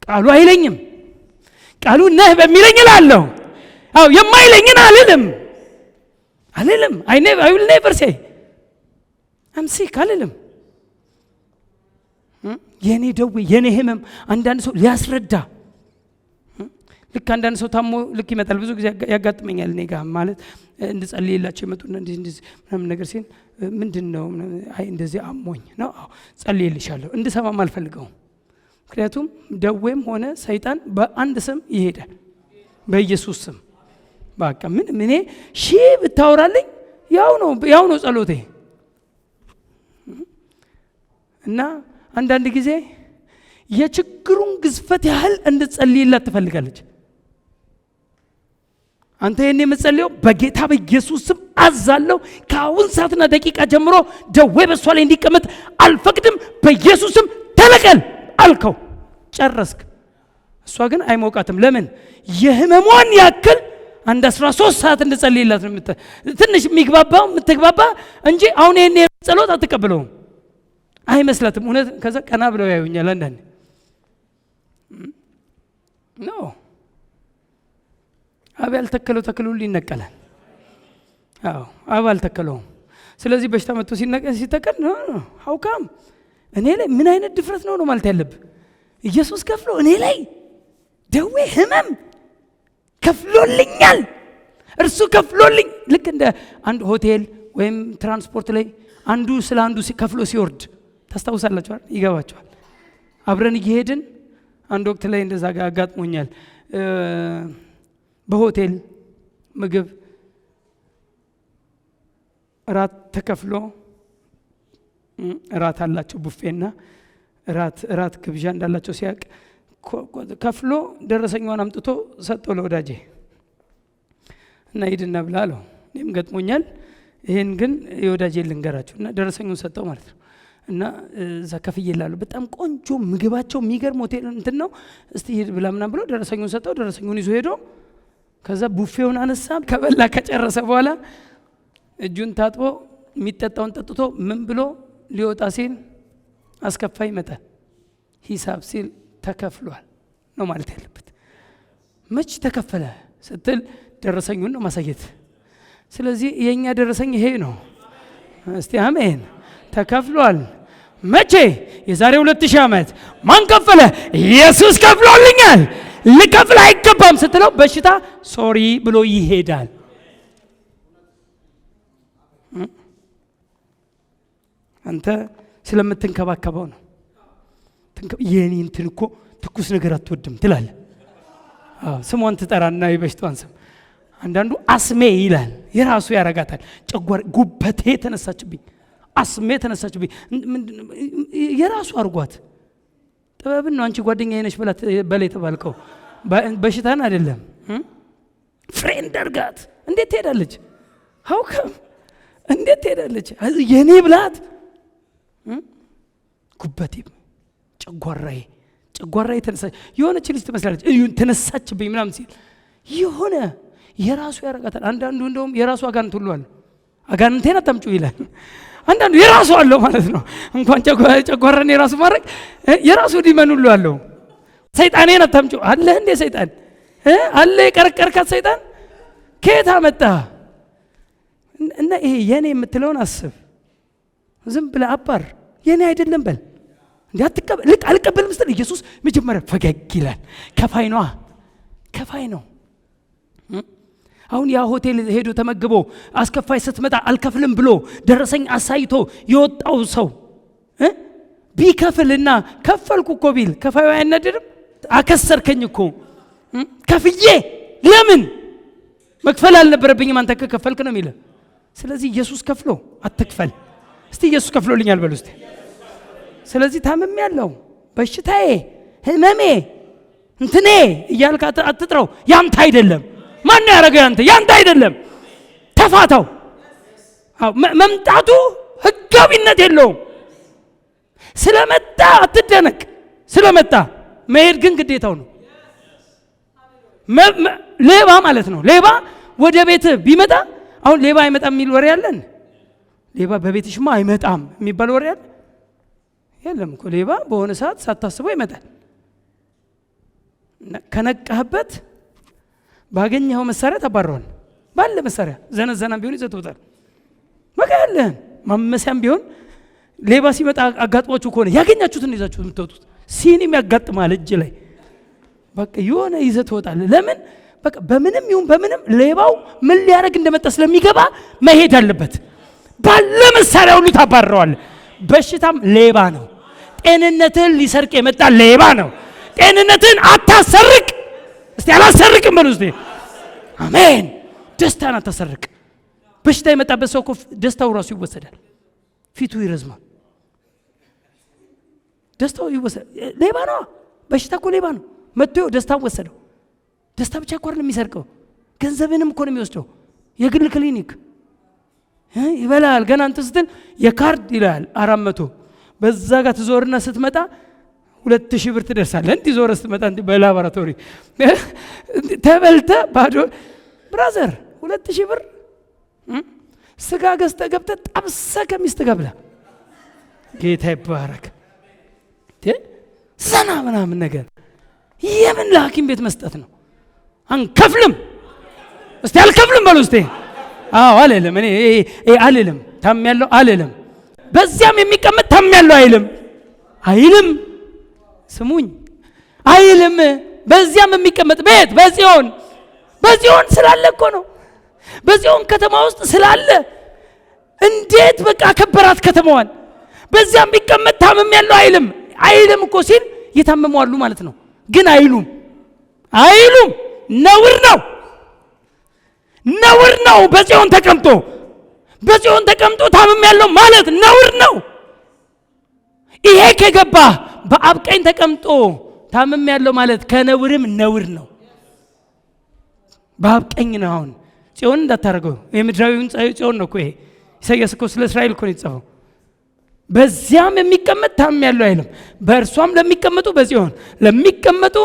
ቃሉ አይለኝም። ቃሉ ነህ በሚለኝ እላለሁ። አው የማይለኝን አልልም። I will never say I'm sick አልልም። የኔ ደዌ የኔ ህመም አንዳንድ ሰው ሊያስረዳ ልክ አንዳንድ ሰው ታሞ ልክ ይመጣል። ብዙ ጊዜ ያጋጥመኛል እኔ ጋር ማለት እንድጸልይላቸው ይመጡና እንደዚህ ምናምን ነገር ሲል ምንድነው አይ እንደዚህ አሞኝ ነው። አዎ ጸልይልሻለሁ እንድሰማም አልፈልገውም። ምክንያቱም ደዌም ሆነ ሰይጣን በአንድ ስም ይሄዳል፣ በኢየሱስ ስም። በቃ ምን እኔ ሺህ ብታወራልኝ ያው ነው ጸሎቴ። እና አንዳንድ ጊዜ የችግሩን ግዝፈት ያህል እንድጸልይላት ትፈልጋለች። አንተ የኔ የምጸልየው በጌታ በኢየሱስ ስም አዛለሁ፣ ከአሁን ሰዓትና ደቂቃ ጀምሮ ደዌ በሷ ላይ እንዲቀመጥ አልፈቅድም፣ በኢየሱስ ስም ተለቀል አልከው፣ ጨረስክ። እሷ ግን አይሞቃትም። ለምን? የህመሟን ያክል አንድ 13 ሰዓት እንድጸልይላት ነው ትንሽ የምትግባባ እንጂ አሁን የኔ ጸሎት አትቀበለውም፣ አይመስላትም። እውነት ከዛ ቀና ብለው ያዩኛል አንዳንዴ ነው። አብ ያልተከለው ተክል ሁሉ ይነቀላል። አብ አልተከለውም። ስለዚህ በሽታ መጥቶ ሲተከል ሀውካም እኔ ላይ ምን አይነት ድፍረት ነው ማለት ያለብህ? ኢየሱስ ከፍሎ እኔ ላይ ደዌ ህመም ከፍሎልኛል። እርሱ ከፍሎልኝ። ልክ እንደ አንድ ሆቴል ወይም ትራንስፖርት ላይ አንዱ ስለ አንዱ ከፍሎ ሲወርድ ታስታውሳላችሁ አይደል? ይገባችኋል። አብረን እየሄድን አንድ ወቅት ላይ እንደዛ ጋር አጋጥሞኛል። በሆቴል ምግብ ራት ተከፍሎ ራት አላቸው ቡፌና ራት ግብዣ እንዳላቸው ሲያቅ ከፍሎ ደረሰኛውን አምጥቶ ሰጠው ለወዳጄ እና ሂድና ብላ አለው። እኔም ገጥሞኛል። ይሄን ግን የወዳጄ ልንገራችሁ እና ደረሰኙን ሰጠው ማለት ነው። እና እዛ ከፍዬላለሁ። በጣም ቆንጆ ምግባቸው የሚገርም ሆቴል እንትን ነው። እስቲ ሂድ ብላ ምናምን ብሎ ደረሰኙን ሰጠው። ደረሰኙን ይዞ ሄዶ ከዛ ቡፌውን አነሳ። ከበላ ከጨረሰ በኋላ እጁን ታጥቦ የሚጠጣውን ጠጥቶ ምን ብሎ ሊወጣ ሲል አስከፋይ መጠን ሂሳብ ሲል ተከፍሏል ነው ማለት ያለበት። መች ተከፈለ ስትል ደረሰኙን ነው ማሳየት። ስለዚህ የኛ ደረሰኝ ይሄ ነው። እስቲ አሜን። ተከፍሏል። መቼ? የዛሬ 2000 ዓመት። ማን ከፈለ? ኢየሱስ ከፍሎልኛል። ልከፍል አይገባም ስትለው በሽታ ሶሪ ብሎ ይሄዳል። አንተ ስለምትንከባከበው ነው። የኔ እንትን እኮ ትኩስ ነገር አትወድም ትላለህ። ስሟን ትጠራና የበሽታዋን ስም አንዳንዱ አስሜ ይላል። የራሱ ያረጋታል። ጨጓራ ጉበቴ ተነሳችብኝ፣ አስሜ ተነሳችብኝ፣ የራሱ አርጓት። ጥበብን ነው አንቺ ጓደኛዬ ነሽ በላይ ተባልከው በሽታን አይደለም። ፍሬንድ አርጋት። እንዴት ትሄዳለች? ሀውከም እንዴት ትሄዳለች? የኔ ብላት ጉበቴ ጨጓራዬ ተነሳች። የሆነች ልጅ ትመስላለች ተነሳችብኝ ምናምን ሲል የሆነ የራሱ ያረጋታል። አንዳንዱ እንደውም የራሱ አጋንንት ሁሉ አለ። አጋንንቴን አታምጩ ይላል። አንዳንዱ የራሱ አለው ማለት ነው። እንኳን ጨጓራን የራሱ ማድረግ የራሱ ዲመን ሁሉ አለው። ሰይጣኔን አታምጩ አለ እንዴ? ሰይጣን አለ። የቀረቀርካት ሰይጣን ከየት አመጣ? እና ይሄ የኔ የምትለውን አስብ። ዝም ብለህ አባር የኔ አይደለም በል። እንዴ አትቀበል። ልክ አልቀበልም ስትል ኢየሱስ መጀመሪያ ፈገግ ይላል። ከፋይ ነው። አሁን ያ ሆቴል ሄዶ ተመግቦ አስከፋይ ስትመጣ አልከፍልም ብሎ ደረሰኝ አሳይቶ የወጣው ሰው ቢከፍልና ከፈልኩ እኮ ቢል ከፋዩ አይነደድም? አከሰርከኝ እኮ ከፍዬ ለምን መክፈል አልነበረብኝም አንተ ከከፈልክ ነው የሚለው። ስለዚህ ኢየሱስ ከፍሎ አትክፈል። እስቲ ኢየሱስ ከፍሎልኛል በሉ እስቲ። ስለዚህ ታመም ያለው በሽታዬ ህመሜ እንትኔ እያልክ አትጥራው። ያንተ አይደለም። ማን ያረጋው? ያንተ አይደለም። ተፋታው። መምጣቱ ህጋዊነት የለውም። ስለመጣ አትደነቅ። ስለመጣ መሄድ ግን ግዴታው ነው። ሌባ ማለት ነው። ሌባ ወደ ቤት ቢመጣ አሁን ሌባ አይመጣም የሚል ወሬ ያለን? ሌባ በቤትሽማ አይመጣም የሚባል ወሬ ያለ የለም እኮ። ሌባ በሆነ ሰዓት ሳታስበው ይመጣል። ከነቃህበት ባገኘኸው መሳሪያ ተባረዋል። ባለ መሳሪያ ዘነዘናም ቢሆን ይዘህ ትወጣለህ። በቃ ያለህን ማመሲያም ቢሆን ሌባ ሲመጣ አጋጥሟችሁ ከሆነ ያገኛችሁትን ይዛችሁ የምትወጡት። ሲኒም ያጋጥማል እጅ ላይ በቃ የሆነ ይዘህ ትወጣለህ። ለምን? በቃ በምንም ይሁን በምንም ሌባው ምን ሊያደርግ እንደመጣ ስለሚገባ መሄድ አለበት። ባለ መሳሪያ ሁሉ ታባረዋለህ። በሽታም ሌባ ነው። ጤንነትህን ሊሰርቅ የመጣ ሌባ ነው። ጤንነትህን አታሰርቅ። እስቲ አላሰርቅም በሉ እስቲ። አሜን። ደስታን አታሰርቅ። በሽታ የመጣበት ሰው እኮ ደስታው ራሱ ይወሰዳል። ፊቱ ይረዝማል። ደስታው ይወሰዳል። ሌባ ነው። በሽታ እኮ ሌባ ነው። መጥቶ ደስታ ወሰደው። ደስታ ብቻ እኮ አይደለም የሚሰርቀው፣ ገንዘብንም እኮ ነው የሚወስደው። የግል ክሊኒክ ይበላል። ገና እንትን ስትል የካርድ ይላል 400 በዛ ጋር ትዞርና ስትመጣ 2000 ብር ትደርሳለህ። እንዲህ ዞረ ስትመጣ እንዲህ በላቦራቶሪ ተበልተ ባዶ ብራዘር 2000 ብር ስጋ ገዝተህ ገብተህ ጠብሰህ ከሚስት ጋር ብላ። ጌታ ይባረክ። ዘና ምናምን ነገር የምን ለሐኪም ቤት መስጠት ነው? አንከፍልም። እስቲ አልከፍልም በሉ እስቲ። አዎ አልልም። እኔ አልልም። ታምያለሁ አልልም። በዚያም የሚቀመጥ ታምያለሁ አይልም። ስሙኝ፣ አይልም። በዚያም የሚቀመጥ ቤት በጽዮን ስላለ እኮ ነው። በጽዮን ከተማ ውስጥ ስላለ እንዴት በቃ ከበራት ከተማዋን። በዚያም የሚቀመጥ ታምያለሁ አይልም እኮ ሲል የታመሙ አሉ ማለት ነው። ግን አይሉም። ነውር ነው። በጽዮን ተቀምጦ ታምያለሁ ማለት ነውር ነው። ይሄ ከገባ በአብ ቀኝ ተቀምጦ ታምያለሁ ማለት ከነውርም ነውር ነው። በአብ ቀኝ ነው። አሁን ጽዮን እንዳታረገው የምድራዊውን ጽዮን ነው እኮ ይሄ። ኢሳይያስ እኮ ስለ እስራኤል እኮ ነው የተጻፈው። በዚያም የሚቀመጥ ታምያለሁ አይልም። በእርሷም ለሚቀመጡ በጽዮን ለሚቀመጡ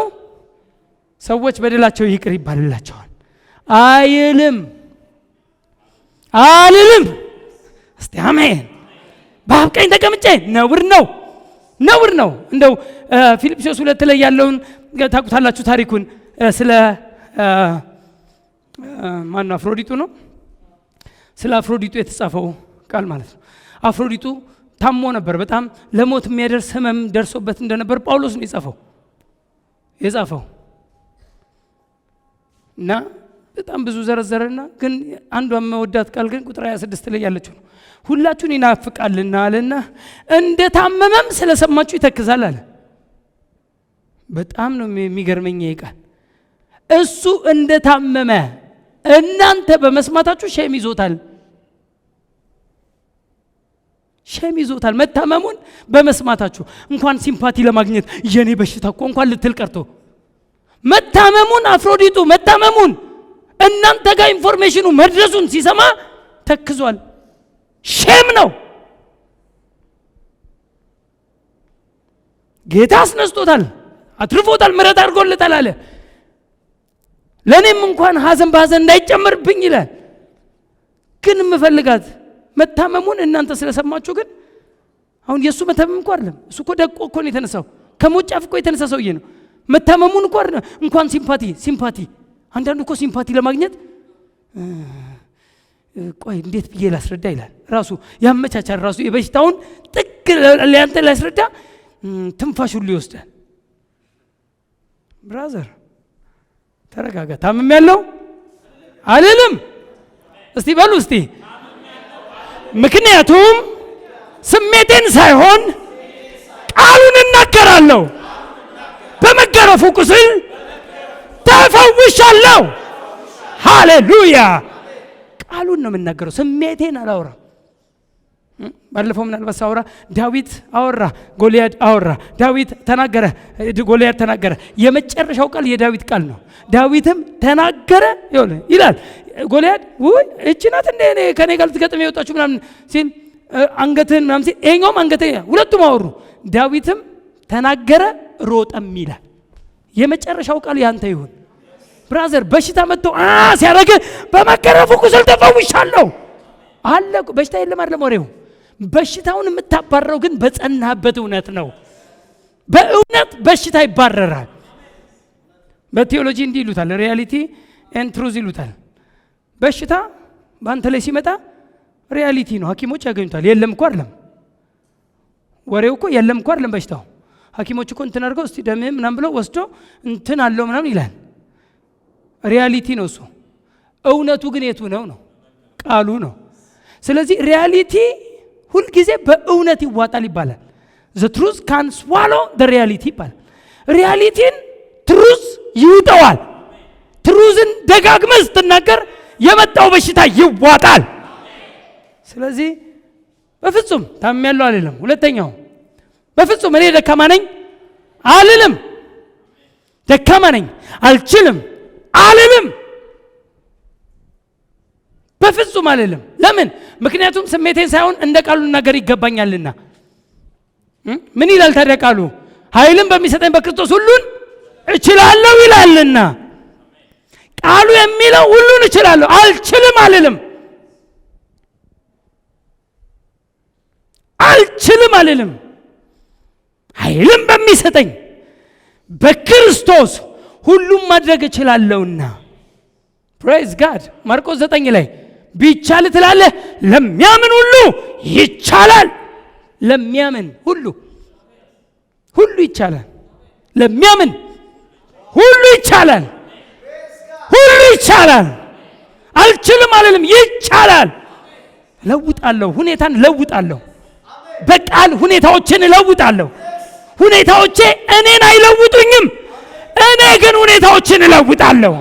ሰዎች በደላቸው ይቅር ይባልላቸዋል አይልም። እስቲ አሜን። በአብ ቀኝ ተቀምጬ ነውር ነው። እንደው ፊልጵስዩስ 2 ላይ ያለውን ታውቁታላችሁ ታሪኩን። ስለ ማን አፍሮዲጡ ነው። ስለ አፍሮዲጡ የተጻፈው ቃል ማለት ነው። አፍሮዲጡ ታሞ ነበር። በጣም ለሞት የሚያደርስ ህመም ደርሶበት እንደነበር ጳውሎስ ነው የጻፈው። እና በጣም ብዙ ዘረዘረና ግን አንዷ መወዳት ቃል ግን ቁጥር 26 ላይ ያለችው ነው። ሁላችሁን ይናፍቃልና አለና እንደታመመም ስለሰማችሁ ይተክዛል አለ። በጣም ነው የሚገርመኝ ይሄ ቃል። እሱ እንደታመመ እናንተ በመስማታችሁ ሸም ይዞታል። ሸም ይዞታል መታመሙን በመስማታችሁ። እንኳን ሲምፓቲ ለማግኘት የኔ በሽታ እኮ እንኳን ልትል ቀርቶ መታመሙን አፍሮዲጡ መታመሙን እናንተ ጋር ኢንፎርሜሽኑ መድረሱን ሲሰማ ተክዟል። ሸም ነው። ጌታ አስነስቶታል፣ አትርፎታል፣ ምሕረት አድርጎለታል አለ። ለኔም እንኳን ሐዘን በሐዘን እንዳይጨመርብኝ ይላል። ግን የምፈልጋት መታመሙን እናንተ ስለሰማችሁ ግን አሁን የሱ መታመም እኮ አይደለም። እሱ እኮ ደቆ እኮ ነው የተነሳው። ከሞት ጫፍ እኮ የተነሳ ሰውዬ ነው። መታመሙን እኮ አይደለም እንኳን ሲምፓቲ አንዳንዱ እኮ ሲምፓቲ ለማግኘት ቆይ እንዴት ብዬ ላስረዳ ይላል። ራሱ ያመቻቻል። ራሱ የበሽታውን ጥግ ለአንተ ላስረዳ ትንፋሽ ሁሉ ይወስዳል። ብራዘር ተረጋጋ። ታምም ያለው አልልም። እስቲ በሉ እስቲ ምክንያቱም ስሜቴን ሳይሆን ቃሉን እናገራለሁ። በመገረፉ ቁስል ተፈውሻለሁ። ሃሌሉያ። ቃሉን ነው የምናገረው፣ ስሜቴን አላወራም። ባለፈው ምናልባት ሳወራ ዳዊት አወራ፣ ጎልያድ አወራ። ዳዊት ተናገረ፣ ጎልያድ ተናገረ። የመጨረሻው ቃል የዳዊት ቃል ነው። ዳዊትም ተናገረ ይላል። ጎልያድ እቺ ናት እንደ እኔ ከኔ ጋር ልትገጥም የወጣችሁ ምናምን ሲል አንገትህን ምናምን ሲል ይሄኛውም አንገትህን፣ ሁለቱም አወሩ። ዳዊትም ተናገረ ሮጠም ይላል። የመጨረሻው ቃል ያንተ ይሁን ብራዘር። በሽታ መጥቶ ሲያረግ በመገረፉ ቁስል ተፈውሻለሁ አለ። በሽታ የለም አይደለም ወሬው። በሽታውን የምታባረረው ግን በጸናበት እውነት ነው። በእውነት በሽታ ይባረራል። በቴዎሎጂ እንዲህ ይሉታል፣ ሪያሊቲ ኤንድ ትሩዝ ይሉታል። በሽታ በአንተ ላይ ሲመጣ ሪያሊቲ ነው፣ ሐኪሞች ያገኙታል። የለም እኮ አይደለም ወሬው እኮ የለም እኮ አይደለም በሽታው። ሐኪሞች እኮ እንትን አድርገው እስቲ ደምህም ምናምን ብለው ወስዶ እንትን አለው ምናምን ይላል። ሪያሊቲ ነው እሱ። እውነቱ ግን የቱ ነው? ቃሉ ነው። ስለዚህ ሪያሊቲ ሁልጊዜ በእውነት ይዋጣል ይባላል። the truth can swallow the reality ይባላል። ሪያሊቲን ትሩዝ ይውጠዋል። ትሩዝን ደጋግመህ ስትናገር የመጣው በሽታ ይዋጣል። ስለዚህ በፍጹም ታምሜያለሁ አልልም። ሁለተኛው በፍጹም እኔ ደካማ ነኝ አልልም። ደካማ ነኝ አልችልም አልልም። በፍጹም አልልም። ለምን? ምክንያቱም ስሜቴን ሳይሆን እንደ ቃሉ ልናገር ይገባኛልና። ምን ይላል ታዲያ ቃሉ? ኃይልን በሚሰጠኝ በክርስቶስ ሁሉን እችላለሁ ይላልና። ቃሉ የሚለው ሁሉን እችላለሁ፣ አልችልም አልልም። አልችልም አልልም። ኃይልን በሚሰጠኝ በክርስቶስ ሁሉም ማድረግ እችላለሁና። ፕሬዝ ጋድ። ማርቆስ 9 ላይ ቢቻል ትላለህ፣ ለሚያምን ሁሉ ይቻላል። ለሚያምን ሁሉ ይቻላል። ለሚያምን ሁሉ ይቻላል። ሁሉ ይቻላል። አልችልም አልልም፣ ይቻላል። ለውጣለሁ፣ ሁኔታን ለውጣለሁ። በቃል ሁኔታዎችን እለውጣለሁ። ሁኔታዎቼ እኔን አይለውጡኝም፣ እኔ ግን ሁኔታዎችን እለውጣለሁ።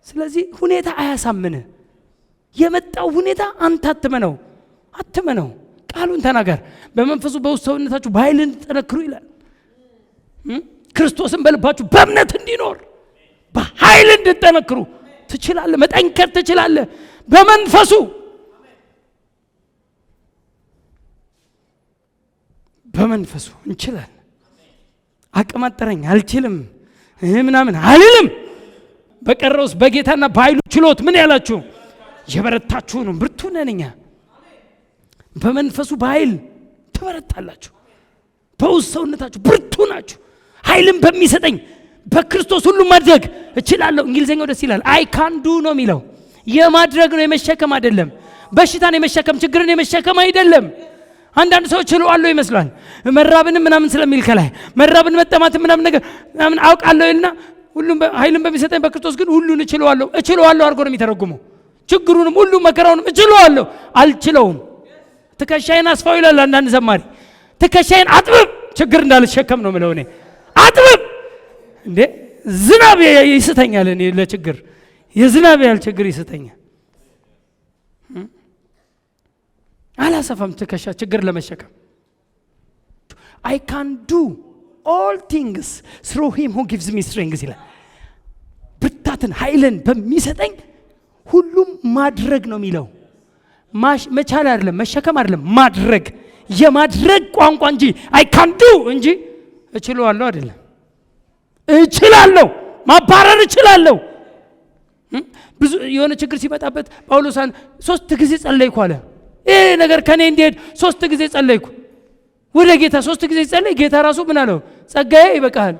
ስለዚህ ሁኔታ አያሳምንህ። የመጣው ሁኔታ አንተ አትመነው። ቃሉን ተናገር። በመንፈሱ በውስጥ ሰውነታችሁ በኃይል እንድትጠነክሩ ይላል። ክርስቶስን በልባችሁ በእምነት እንዲኖር በኃይል እንድትጠነክሩ ትችላለህ። መጠንከር ትችላለህ በመንፈሱ። በመንፈሱ እንችላለን። አቅም አጠረኝ አልችልም ምናምን አልልም። በቀረውስ በጌታና በኃይሉ ችሎት ምን ያላችሁ የበረታችሁ ነው። ብርቱ ነን እኛ። በመንፈሱ በኃይል ትበረታላችሁ። በውስጥ ሰውነታችሁ ብርቱ ናችሁ። ኃይልን በሚሰጠኝ በክርስቶስ ሁሉ ማድረግ እችላለሁ። እንግሊዘኛው ደስ ይላል። አይ ካን ዱ ነው የሚለው። የማድረግ ነው፣ የመሸከም አይደለም። በሽታን የመሸከም ችግርን የመሸከም አይደለም። አንዳንድ ሰዎች ችለዋለሁ ይመስላል። መራብንም ምናምን ስለሚል ከላይ መራብን መጠማትን ምናምን ነገር ምናምን አውቃለሁ ይልና ሁሉም ኃይልን በሚሰጠኝ በክርስቶስ ግን ሁሉን እችለዋለሁ አድርጎ ነው የሚተረጉመው። ችግሩንም ሁሉ መከራውንም እችለዋለሁ አልችለውም። ትከሻዬን አስፋው ይላል አንዳንድ ዘማሪ። ትከሻዬን አጥብብ ችግር እንዳልሸከም ነው የምለው እኔ። አጥብብ እንዴ ዝናብ ይስተኛል። እኔ ለችግር የዝናብ ያህል ችግር ይስተኛል። አላሰፋም ትከሻ ችግር ለመሸከም። I can do all things through him who gives me strength ይላል። ብርታትን ኃይልን በሚሰጠኝ ሁሉም ማድረግ ነው የሚለው። መቻል አይደለም መሸከም አይደለም ማድረግ፣ የማድረግ ቋንቋ እንጂ I can do እንጂ እችላለሁ አይደለም። እችላለሁ ማባረር እችላለሁ። ብዙ የሆነ ችግር ሲመጣበት ጳውሎስን 3 ጊዜ ጸለይኩ አለ። ይሄ ነገር ከኔ እንዲሄድ 3 ጊዜ ጸለይኩ። ወደ ጌታ 3 ጊዜ ጸለይ። ጌታ ራሱ ምን አለው? ጸጋዬ ይበቃል።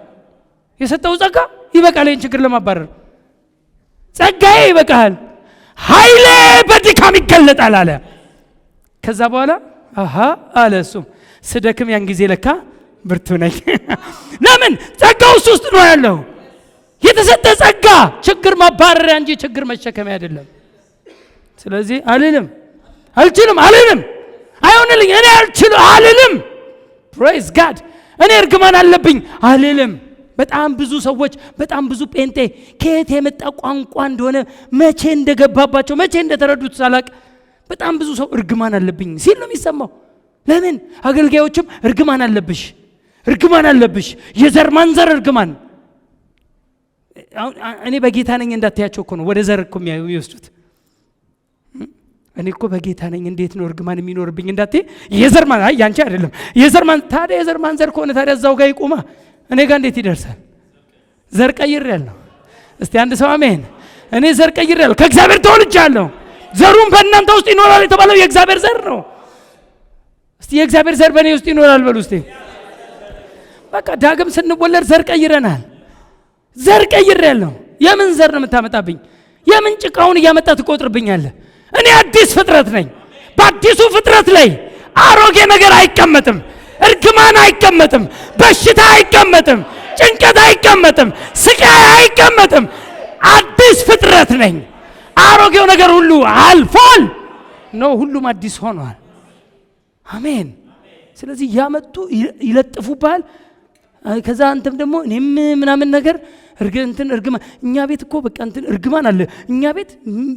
የሰጠው ጸጋ ይበቃል ይሄን ችግር ለማባረር። ጸጋዬ ይበቃል፣ ኃይሌ በድካም ይገለጣል አለ። ከዛ በኋላ አሃ አለ እሱም ስደክም ያን ጊዜ ለካ ብርቱ ነኝ። ለምን? ጸጋው ውስጥ ነው ያለው። የተሰጠ ጸጋ ችግር ማባረሪያ እንጂ ችግር መሸከሚያ አይደለም። ስለዚህ አልልም፣ አልችልም አልልም፣ አይሆንልኝ እኔ አልልም። ፕሬዝ ጋድ። እኔ እርግማን አለብኝ አልልም። በጣም ብዙ ሰዎች በጣም ብዙ ጴንጤ ከየት የመጣ ቋንቋ እንደሆነ መቼ እንደገባባቸው መቼ እንደተረዱት ሳላቅ በጣም ብዙ ሰው እርግማን አለብኝ ሲል ነው የሚሰማው። ለምን? አገልጋዮችም እርግማን አለብሽ፣ እርግማን አለብሽ፣ የዘር ማንዘር እርግማን። እኔ በጌታ ነኝ እንዳትያቸው እኮ ነው ወደ ዘር እኮ የሚወስዱት። እኔ እኮ በጌታ ነኝ እንዴት ነው እርግማን የሚኖርብኝ እንዳትይ። የዘር ማን አይ ያንቺ አይደለም የዘር ማን። ታዲያ የዘር ማንዘር ከሆነ ታዲያ እዛው ጋር ይቆማ። እኔ ጋር እንዴት ይደርሳል? ዘር ቀይሬያለሁ። እስቲ አንድ ሰው አሜን። እኔ ዘር ቀይሬያለሁ፣ ከእግዚአብሔር ተወልጃለሁ። ዘሩም በእናንተ ውስጥ ይኖራል የተባለው የእግዚአብሔር ዘር ነው። እስቲ የእግዚአብሔር ዘር በእኔ ውስጥ ይኖራል በሉ እስቲ። በቃ ዳግም ስንወለድ ዘር ቀይረናል። ዘር ቀይሬያለሁ። የምን ዘር ነው የምታመጣብኝ? የምን ጭቃውን እያመጣ ትቆጥርብኛለህ? እኔ አዲስ ፍጥረት ነኝ። በአዲሱ ፍጥረት ላይ አሮጌ ነገር አይቀመጥም፣ እርግማን አይቀመጥም፣ በሽታ አይቀመጥም፣ ጭንቀት አይቀመጥም፣ ስቃይ አይቀመጥም። አዲስ ፍጥረት ነኝ። አሮጌው ነገር ሁሉ አልፏል ነው፣ ሁሉም አዲስ ሆኗል። አሜን። ስለዚህ ያመጡ ይለጥፉባል። ከዛ አንተም ደግሞ እኔም ምናምን ነገር እርግማን እኛ ቤት እኮ በቃ እንትን እርግማን አለ እኛ ቤት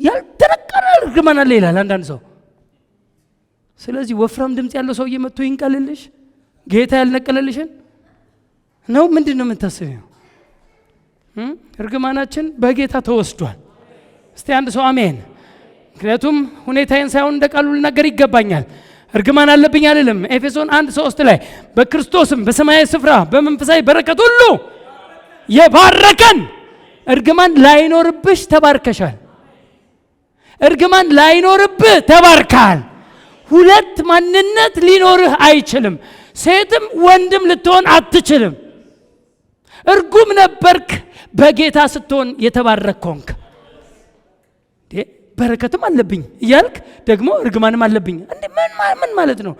ያልተነቀለ እርግማን አለ ይላል አንዳንድ ሰው። ስለዚህ ወፍራም ድምጽ ያለው ሰው እየመጥቶ ይንቀልልሽ ጌታ ያልነቀለልሽን ነው። ምንድን ነው የምታስቢው? እርግማናችን በጌታ ተወስዷል። እስቲ አንድ ሰው አሜን። ምክንያቱም ሁኔታዬን ሳይሆን እንደ ቃሉ ልናገር ይገባኛል። እርግማን አለብኝ አልልም። ኤፌሶን 1:3 ላይ በክርስቶስም በሰማያዊ ስፍራ በመንፈሳዊ በረከት ሁሉ የባረከን። እርግማን ላይኖርብሽ ተባርከሻል። እርግማን ላይኖርብህ ተባርካል። ሁለት ማንነት ሊኖርህ አይችልም። ሴትም ወንድም ልትሆን አትችልም። እርጉም ነበርክ፣ በጌታ ስትሆን የተባረክ ሆንክ። በረከትም አለብኝ እያልክ ደግሞ እርግማንም አለብኝ እንዴ? ምን ማለት ነው?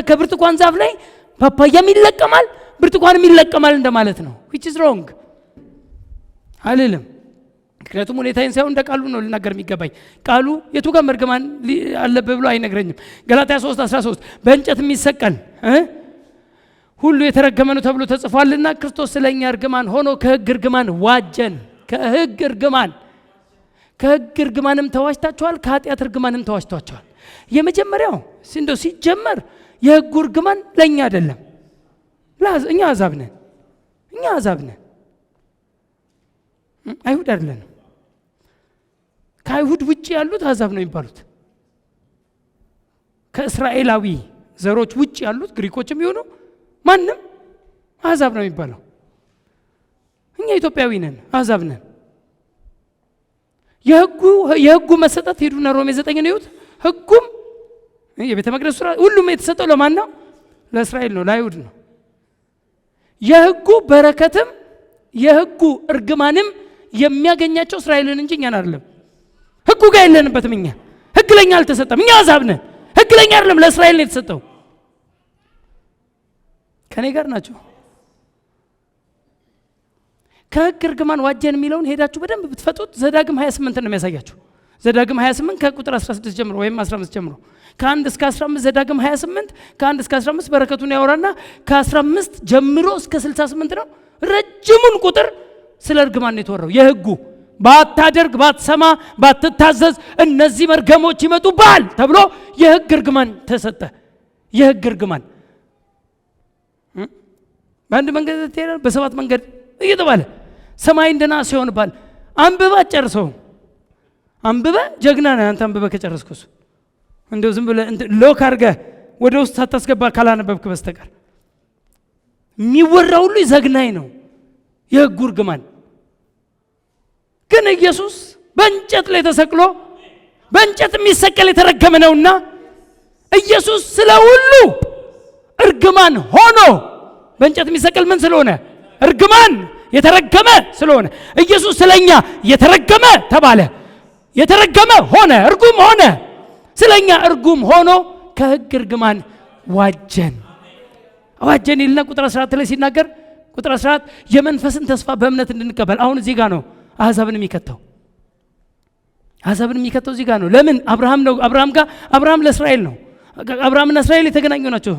ከብርቱካን ዛፍ ላይ ፓፓያም ይለቀማል ብርቱካንም ይለቀማል እንደማለት ነው። which is wrong አልልም። ምክንያቱም ሁኔታዬን ሳይሆን እንደ ቃሉ ነው ልናገር የሚገባኝ። ቃሉ የቱ ጋር እርግማን አለብህ ብሎ አይነግረኝም። ገላትያ 3:13 በእንጨት የሚሰቀል ሁሉ የተረገመ ነው ተብሎ ተጽፏልና ክርስቶስ ስለኛ እርግማን ሆኖ ከሕግ እርግማን ዋጀን። ከሕግ እርግማንም ተዋጅታችኋል፣ ከኃጢአት እርግማንም ተዋጅታችኋል። የመጀመሪያው እንደው ሲጀመር የሕጉ እርግማን ለእኛ አይደለም። እኛ አሕዛብ ነን። አይሁድ አይደለንም። ከአይሁድ ውጭ ያሉት አሕዛብ ነው የሚባሉት። ከእስራኤላዊ ዘሮች ውጭ ያሉት ግሪኮችም ይሆኑ ማንም አሕዛብ ነው የሚባለው። እኛ ኢትዮጵያዊ ነን፣ አሕዛብ ነን። የሕጉ መሰጠት ሄዱና ሮሜ 9 ነው ይሁት። ሕጉም የቤተ መቅደስ ሥራ ሁሉም የተሰጠው ለማን ነው? ለእስራኤል ነው፣ ለአይሁድ ነው። የሕጉ በረከትም የሕጉ እርግማንም የሚያገኛቸው እስራኤልን እንጂ እኛን አይደለም። ሕጉ ጋር የለንበትም። እኛ ሕግ ለኛ አልተሰጠም። እኛ አሕዛብ ነን። ሕግ ለኛ አይደለም፣ ለእስራኤል ነው የተሰጠው። ከኔ ጋር ናቸው። ከሕግ እርግማን ዋጀን የሚለውን ሄዳችሁ በደንብ ብትፈቱት ዘዳግም 28 ነው የሚያሳያችሁ። ዘዳግም 28 ከቁጥር 16 ጀምሮ ወይም 15 ጀምሮ ከ1 እስከ 15 ዘዳግም 28 ከ1 እስከ 15 በረከቱን ያወራና ከ15 ጀምሮ እስከ 68 ነው። ረጅሙን ቁጥር ስለ እርግማን ነው የተወራው። የሕጉ ባታደርግ፣ ባትሰማ፣ ባትታዘዝ እነዚህ መርገሞች ይመጡብሃል ተብሎ የሕግ እርግማን ተሰጠ። የሕግ እርግማን በአንድ መንገድ ትሄዳለህ፣ በሰባት መንገድ እየተባለ ሰማይ እንደ ናስ ይሆንብሃል። አንብበ ጨርሰው። አንብበ ጀግና ነህ አንተ። አንብበ ከጨረስኩስ እንደው ዝም ብለህ ሎክ አድርገህ ወደ ውስጥ ሳታስገባ ካላነበብክ በስተቀር የሚወራው ሁሉ ዘግናኝ ነው። የሕጉ እርግማን ግን ኢየሱስ በእንጨት ላይ ተሰቅሎ በእንጨት የሚሰቀል የተረገመ ነውና ኢየሱስ ስለ ሁሉ እርግማን ሆኖ በእንጨት የሚሰቀል ምን ስለሆነ? እርግማን የተረገመ ስለሆነ ኢየሱስ ስለኛ የተረገመ ተባለ። የተረገመ ሆነ፣ እርጉም ሆነ። ስለኛ እርጉም ሆኖ ከሕግ እርግማን ዋጀን። ዋጀን ይልና ቁጥር 14 ላይ ሲናገር ቁጥር 14 የመንፈስን ተስፋ በእምነት እንድንቀበል። አሁን እዚህ ጋር ነው አሕዛብን የሚከተው። አሕዛብን የሚከተው እዚህ ጋር ነው። ለምን? አብርሃም ነው። አብርሃም ለእስራኤል ነው። አብርሃምና እስራኤል የተገናኙ ናቸው።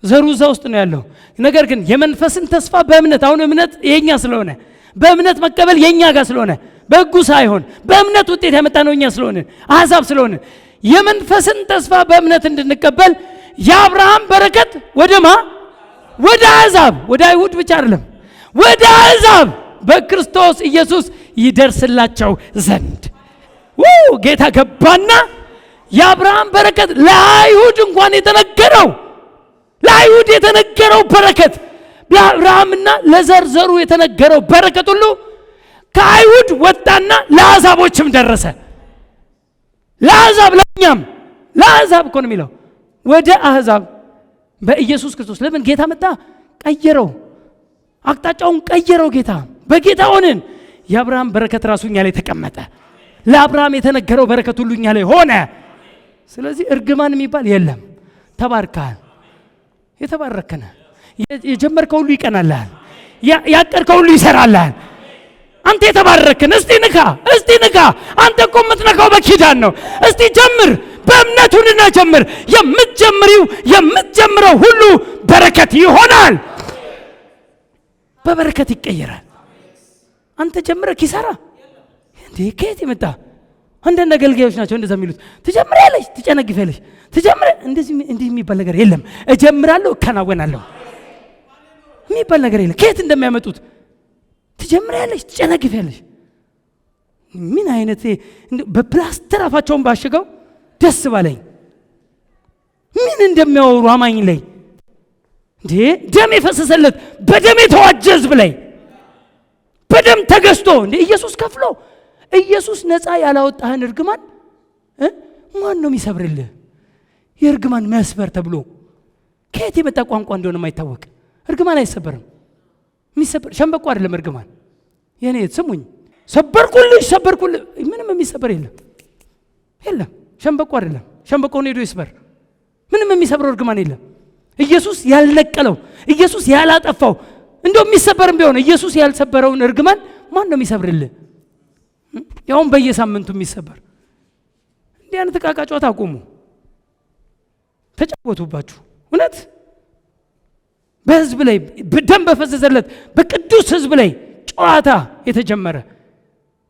ዘሩ እዛ ውስጥ ነው ያለው። ነገር ግን የመንፈስን ተስፋ በእምነት፣ አሁን እምነት የኛ ስለሆነ በእምነት መቀበል የኛ ጋር ስለሆነ በሕጉ ሳይሆን በእምነት ውጤት ያመጣ ነው እኛ ስለሆነ አሕዛብ ስለሆነ የመንፈስን ተስፋ በእምነት እንድንቀበል የአብርሃም በረከት ወደማ ወደ አሕዛብ፣ ወደ አይሁድ ብቻ አይደለም፣ ወደ አሕዛብ በክርስቶስ ኢየሱስ ይደርስላቸው ዘንድ ጌታ ገባና የአብርሃም በረከት ለአይሁድ እንኳን የተነገረው ለአይሁድ የተነገረው በረከት ለአብርሃምና ለዘርዘሩ የተነገረው በረከት ሁሉ ከአይሁድ ወጣና ለአሕዛቦችም ደረሰ። ለአሕዛብ ለኛም ለአሕዛብ እኮ ነው የሚለው ወደ አሕዛብ በኢየሱስ ክርስቶስ። ለምን ጌታ መጣ? ቀየረው፣ አቅጣጫውን ቀየረው። ጌታ በጌታ ሆነን የአብርሃም በረከት ራሱ እኛ ላይ ተቀመጠ። ለአብርሃም የተነገረው በረከት ሁሉ እኛ ላይ ሆነ። ስለዚህ እርግማን የሚባል የለም። ተባርከሃል። የተባረከነ የጀመርከው ሁሉ ይቀናልሃል። ያቀድከው ሁሉ ይሰራልሃል። አንተ የተባረከነ። እስቲ ንካ። አንተ እኮ የምትነካው በኪዳን ነው። እስቲ ጀምር፣ በእምነቱንና ጀምር። የምትጀምረው ሁሉ በረከት ይሆናል። በበረከት ይቀየራል። አንተ ጀምረህ ኪሳራ እንዴ? ከየት ይመጣ? አንዳንድ አገልጋዮች ናቸው እንደዛ የሚሉት። ትጀምሪያለሽ፣ ትጨነግፊያለሽ። እንዲህ የሚባል ነገር የለም። እጀምራለሁ፣ እከናወናለሁ የሚባል ነገር የለም። ከየት እንደሚያመጡት? ትጀምሪያለሽ፣ ትጨነግፊያለሽ። ምን አይነት በፕላስተር አፋቸውን ባሽገው ደስ ባለኝ ምን እንደሚያወሩ አማኝ ላይ እንዴ! ደም የፈሰሰለት በደም የተዋጀ ሕዝብ ላይ በደም ተገዝቶ እንዴ! ኢየሱስ ከፍሎ ኢየሱስ ነፃ ያላወጣህን እርግማን ማን ነው የሚሰብርልህ? የእርግማን መስበር ተብሎ ከየት የመጣ ቋንቋ እንደሆነ የማይታወቅ እርግማን አይሰበርም። የሚሰበር ሸምበቆ አይደለም እርግማን። የኔ ስሙኝ፣ ሰበርኩልሽ ምንም የሚሰበር የለም። ሸምበቆ አይደለም። ሸምበቆውን ሄዶ ይስበር። ምንም የሚሰብረው እርግማን የለም። ኢየሱስ ያልነቀለው፣ ኢየሱስ ያላጠፋው፣ እንደው የሚሰበርም ቢሆን ኢየሱስ ያልሰበረውን እርግማን ማን ነው የሚሰብርልህ? ያውም በየሳምንቱ የሚሰበር። እንዲህ አይነት ዕቃ ጨዋታ አቁሙ። ተጫወቱባችሁ። እውነት በህዝብ ላይ በደም በፈሰሰለት በቅዱስ ህዝብ ላይ ጨዋታ የተጀመረ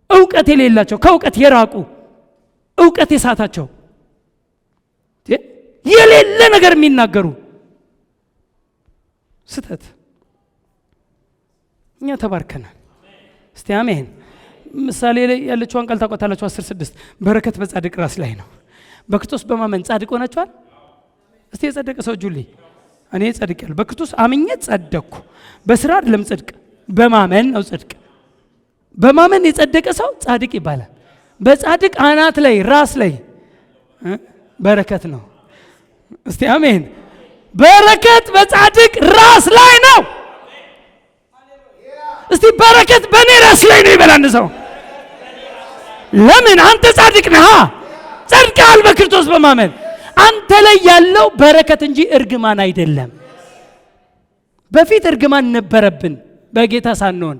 እውቀት የሌላቸው ከእውቀት የራቁ እውቀት የሳታቸው የሌለ ነገር የሚናገሩ ስተት። እኛ ተባርከናል። እስቲ አሜን። ምሳሌ ላይ ያለችውን ቃል ታውቃላችሁ? 10:6 በረከት በጻድቅ ራስ ላይ ነው። በክርስቶስ በማመን ጻድቅ ሆናችኋል። እስቲ የጸደቀ ሰው ጁሊ እኔ ጸድቄያለሁ፣ በክርስቶስ አምኜ ጸደቅኩ። በስራ አይደለም ጽድቅ፣ በማመን ነው ጽድቅ። በማመን የጸደቀ ሰው ጻድቅ ይባላል። በጻድቅ አናት ላይ ራስ ላይ በረከት ነው። እስቲ አሜን። በረከት በጻድቅ ራስ ላይ ነው። እስቲ በረከት በእኔ ራስ ላይ ነው ይበል አንድ ሰው። ለምን? አንተ ጻድቅ ነህ፣ ጸድቀሃል በክርስቶስ በማመን። አንተ ላይ ያለው በረከት እንጂ እርግማን አይደለም። በፊት እርግማን ነበረብን በጌታ ሳንሆን።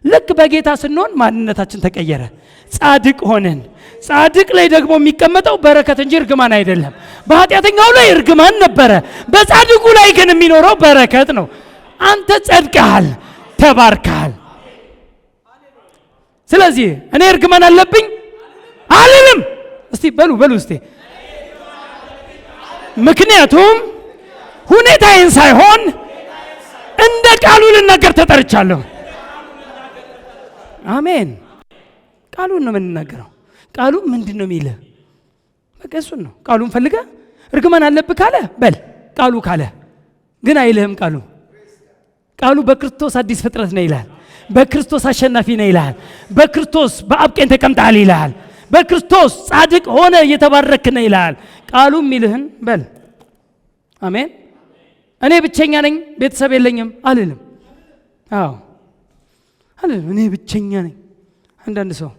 ልክ በጌታ ስንሆን ማንነታችን ተቀየረ፣ ጻድቅ ሆነን። ጻድቅ ላይ ደግሞ የሚቀመጠው በረከት እንጂ እርግማን አይደለም። በኃጢአተኛው ላይ እርግማን ነበረ፣ በጻድቁ ላይ ግን የሚኖረው በረከት ነው። አንተ ጸድቀሃል፣ ተባርከሃል። ስለዚህ እኔ እርግማን አለብኝ አልልም። እስቲ በሉ እስቲ። ምክንያቱም ሁኔታዬን ሳይሆን እንደ ቃሉ ልናገር ተጠርቻለሁ። አሜን። ቃሉን ነው የምንናገረው። ቃሉ ምንድን ነው የሚልህ? በቃ እሱን ነው። ቃሉን ፈልገ እርግማን አለብህ ካለ በል ቃሉ ካለ ግን አይልህም። ቃሉ በክርስቶስ አዲስ ፍጥረት ነው ይላል። በክርስቶስ አሸናፊ ነው ይላል። በክርስቶስ በአብ ቀኝ ተቀምጠሃል ይላል። በክርስቶስ ጻድቅ ሆነ እየተባረክ ነው ይላል። ቃሉ የሚልህን በል። አሜን። እኔ ብቸኛ ነኝ ቤተሰብ የለኝም አልልም። አዎ አልልም። እኔ ብቸኛ ነኝ። አንዳንድ ሰው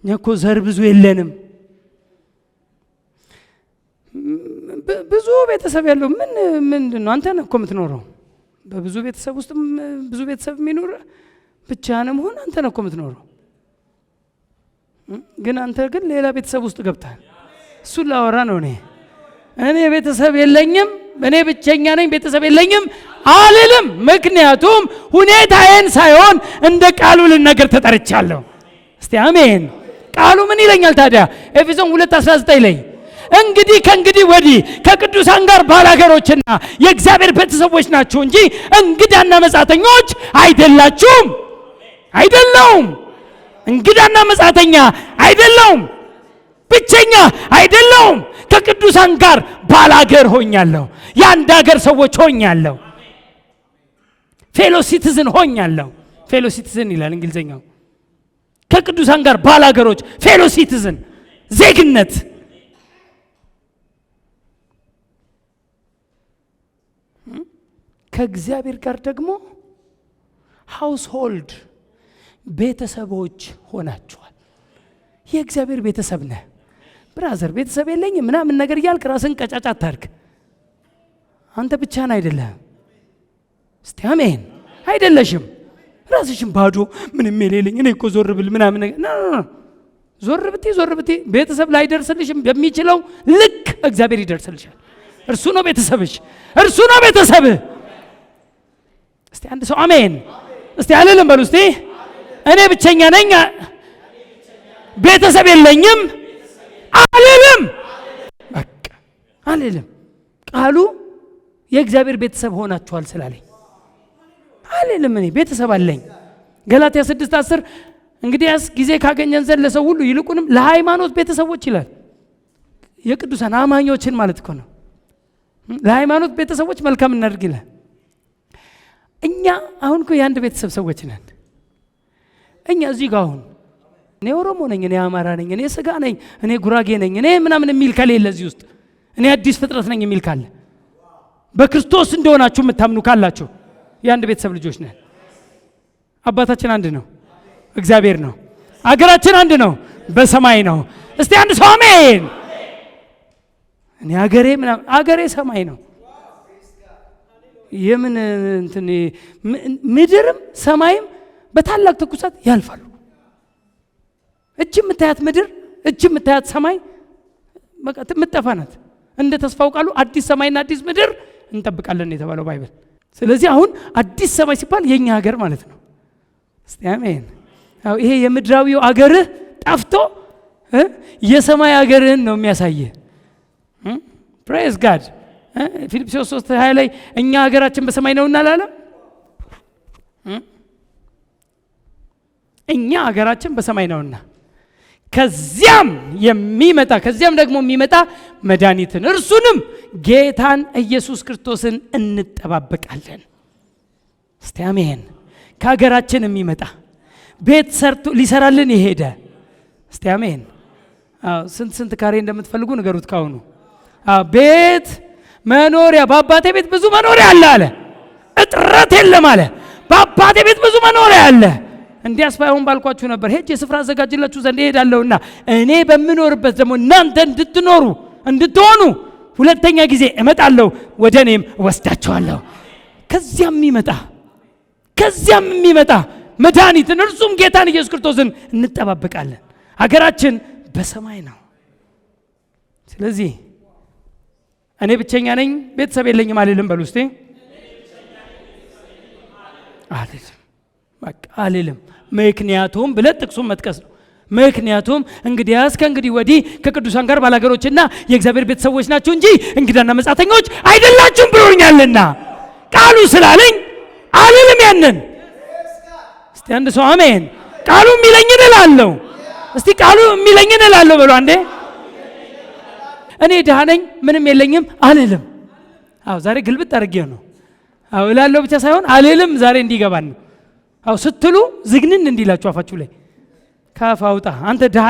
እኛ እኮ ዘር ብዙ የለንም፣ ብዙ ቤተሰብ ያለው ምንድን ነው? አንተ ነህ እኮ የምትኖረው በብዙ ቤተሰብ ውስጥ። ብዙ ቤተሰብ የሚኖር ብቻህንም ሆነ አንተ ነህ እኮ የምትኖረው። ግን አንተ ግን ሌላ ቤተሰብ ውስጥ ገብታል። እሱን ላወራ ነው። እኔ ቤተሰብ የለኝም፣ እኔ ብቸኛ ነኝ ቤተሰብ የለኝም አልልም። ምክንያቱም ሁኔታዬን ሳይሆን እንደ ቃሉ ልናገር ተጠርቻለሁ። እስቲ አሜን። ቃሉ ምን ይለኛል ታዲያ? ኤፌሶን 2:19 ላይ እንግዲህ ከእንግዲህ ወዲህ ከቅዱሳን ጋር ባላገሮችና የእግዚአብሔር ቤተሰቦች ናችሁ እንጂ እንግዳና መጻተኞች አይደላችሁም። አይደለሁም። እንግዳና መጻተኛ አይደለሁም። ብቸኛ አይደለሁም። ከቅዱሳን ጋር ባላገር ሆኛለሁ። የአንድ ሀገር ሰዎች ሆኛለሁ። ፌሎ ሲቲዝን ሆኛለሁ። ፌሎ ሲቲዝን ይላል እንግሊዝኛው። ከቅዱሳን ጋር ባላገሮች፣ ፌሎ ሲቲዝን ዜግነት። ከእግዚአብሔር ጋር ደግሞ ሃውስሆልድ ቤተሰቦች ሆናችኋል። የእግዚአብሔር ቤተሰብ ነህ። ብራዘር ቤተሰብ የለኝም ምናምን ነገር እያልክ ራስን ቀጫጫ አታርግ። አንተ ብቻህን አይደለህም። እስቲ አሜን። አይደለሽም። ራስሽን ባዶ ምንም የሌለኝ እኔ እኮ ዞር ብል ምናምን ነገር ዞር ብቲ ቤተሰብ ላይ ደርስልሽም በሚችለው ልክ እግዚአብሔር ይደርስልሻል። እርሱ ነው ቤተሰብሽ፣ እርሱ ነው ቤተሰብህ። እስቲ አንድ ሰው አሜን እስቲ አልልም በሉ እስቲ። እኔ ብቸኛ ነኝ ቤተሰብ የለኝም አልልም። በቃ አልልም። ቃሉ የእግዚአብሔር ቤተሰብ ሆናችኋል ስላለኝ አልልም። እኔ ቤተሰብ አለኝ። ገላትያ 6:10 እንግዲያስ ጊዜ ካገኘን ዘንድ ለሰው ሁሉ ይልቁንም ለሃይማኖት ቤተሰቦች ይላል። የቅዱሳን አማኞችን ማለት እኮ ነው። ለሃይማኖት ቤተሰቦች መልካም እናድርግ ይላል። እኛ አሁን እኮ የአንድ ቤተሰብ ሰዎች ነን። እኛ እዚህ ጋር አሁን እኔ ኦሮሞ ነኝ፣ እኔ አማራ ነኝ፣ እኔ ስጋ ነኝ፣ እኔ ጉራጌ ነኝ፣ እኔ ምናምን የሚል ከሌለ እዚህ ውስጥ እኔ አዲስ ፍጥረት ነኝ የሚል ካለ በክርስቶስ እንደሆናችሁ የምታምኑ ካላችሁ የአንድ ቤተሰብ ልጆች ነን። አባታችን አንድ ነው፣ እግዚአብሔር ነው። አገራችን አንድ ነው፣ በሰማይ ነው። እስቲ አንድ ሰው አሜን። እኔ አገሬ ሰማይ ነው። የምን እንትን ምድርም ሰማይም በታላቅ ትኩሳት ያልፋሉ። እጅ የምታያት ምድር እጅ የምታያት ሰማይ በቃ የምትጠፋ ናት። እንደ ተስፋው ቃሉ አዲስ ሰማይና አዲስ ምድር እንጠብቃለን የተባለው ባይብል። ስለዚህ አሁን አዲስ ሰማይ ሲባል የኛ ሀገር ማለት ነው። እስቲ አሜን። ይሄ የምድራዊው አገርህ ጠፍቶ የሰማይ አገርህን ነው የሚያሳየ። ፕሬዝ ጋድ። ፊልጵስዩስ 3:20 ላይ እኛ ሀገራችን በሰማይ ነው እናላለም። እኛ ሀገራችን በሰማይ ነውና ከዚያም ደግሞ የሚመጣ መድኃኒትን እርሱንም ጌታን ኢየሱስ ክርስቶስን እንጠባበቃለን። እስቲ አሜን። ከሀገራችን የሚመጣ ቤት ሰርቶ ሊሰራልን የሄደ እስቲ አሜን። ስንት ካሬ እንደምትፈልጉ ንገሩት ካሁኑ። ቤት መኖሪያ በአባቴ ቤት ብዙ መኖሪያ አለ፣ እጥረት የለም አለ። በአባቴ ቤት ብዙ መኖሪያ አለ። እንዲያስ ባይሆን ባልኳችሁ ነበር፣ ሄጄ ስፍራ አዘጋጅላችሁ ዘንድ እሄዳለሁና እኔ በምኖርበት ደግሞ እናንተ እንድትሆኑ ሁለተኛ ጊዜ እመጣለሁ፣ ወደ እኔም እወስዳችኋለሁ። ከዚያም የሚመጣ መድኃኒትን እርሱም ጌታን ኢየሱስ ክርስቶስን እንጠባበቃለን። ሀገራችን በሰማይ ነው። ስለዚህ እኔ ብቸኛ ነኝ ቤተሰብ የለኝም አልልም። በሉ እስቲ አልልም፣ በቃ አልልም። ምክንያቱም ብለን ጥቅሱን መጥቀስ ነው። ምክንያቱም እንግዲያስ ከእንግዲህ ወዲህ ከቅዱሳን ጋር ባላገሮችና የእግዚአብሔር ቤተሰቦች ናችሁ እንጂ እንግዳና መጻተኞች አይደላችሁም ብሎኛልና ቃሉ ስላለኝ አልልም። ያንን እስቲ አንድ ሰው አሜን። ቃሉ የሚለኝን እላለሁ። እስቲ ቃሉ የሚለኝን እላለሁ በሉ አንዴ። እኔ ድሃ ነኝ ምንም የለኝም አልልም። አዎ ዛሬ ግልብጥ አድርጌው ነው። አዎ እላለሁ ብቻ ሳይሆን አልልም ዛሬ እንዲገባን ነው። አዎ ስትሉ ዝግንን እንዲላችሁ አፋችሁ ላይ ካፍ አውጣ። አንተ ድሃ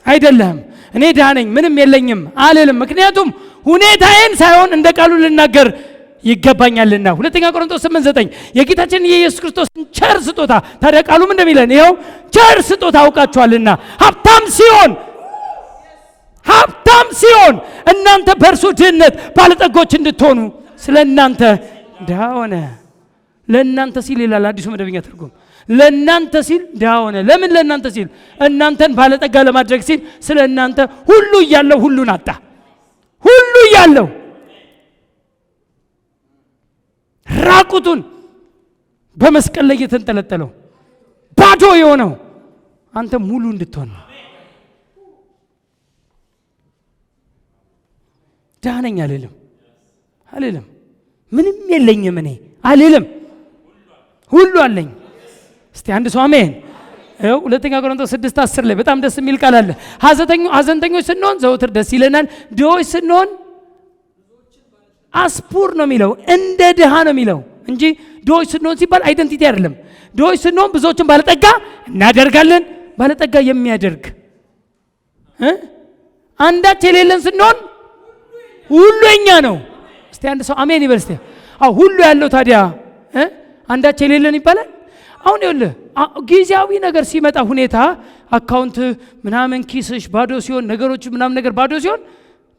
አይደለም እኔ ድሃ ነኝ ምንም የለኝም አልልም። ምክንያቱም ሁኔታዬን ሳይሆን እንደ ቃሉ ልናገር ይገባኛልና። ሁለተኛ ቆሮንቶስ 8:9 የጌታችን የኢየሱስ ክርስቶስን ቸር ስጦታ ታዲያ ቃሉም እንደሚለን ይኸው ቸር ስጦታ አውቃችኋልና ሀብታም ሲሆን እናንተ በእርሱ ድህነት ባለጠጎች እንድትሆኑ ስለ እናንተ ድሃ ሆነ። ለእናንተ ሲል ይላል አዲሱ መደበኛ ትርጉም። ለእናንተ ሲል ድሃ ሆነ። ለምን ለእናንተ ሲል? እናንተን ባለጠጋ ለማድረግ ሲል። ስለ እናንተ ሁሉ እያለው ሁሉን አጣ። ሁሉ እያለው ራቁቱን በመስቀል ላይ የተንጠለጠለው ባዶ የሆነው አንተ ሙሉ እንድትሆን ነው። ድሃ ነኝ አልልም። ምንም የለኝም እኔ አልልም። ሁሉ አለኝ። እስቲ አንድ ሰው አሜን። ሁለተኛ ቆሮንቶስ 6:10 ላይ በጣም ደስ የሚል ቃል አለ። ሐዘንተኞች ስንሆን ዘወትር ደስ ይለናል፣ ድሆች ስንሆን አስፑር ነው የሚለው፣ እንደ ድሃ ነው የሚለው እንጂ ድሆች ስንሆን ሲባል አይደንቲቲ አይደለም። ድሆች ስንሆን ብዙዎችን ባለጠጋ እናደርጋለን። ባለጠጋ የሚያደርግ አንዳች የሌለን ስንሆን ሁሉ የኛ ነው። እስቲ አንድ ሰው አሜን ይበል እስቲ። አዎ ሁሉ ያለው ታዲያ አንዳች የሌለን ይባላል። አሁን ይኸውልህ ጊዜያዊ ነገር ሲመጣ ሁኔታ አካውንት ምናምን ኪስሽ ባዶ ሲሆን ነገሮች ምናምን ነገር ባዶ ሲሆን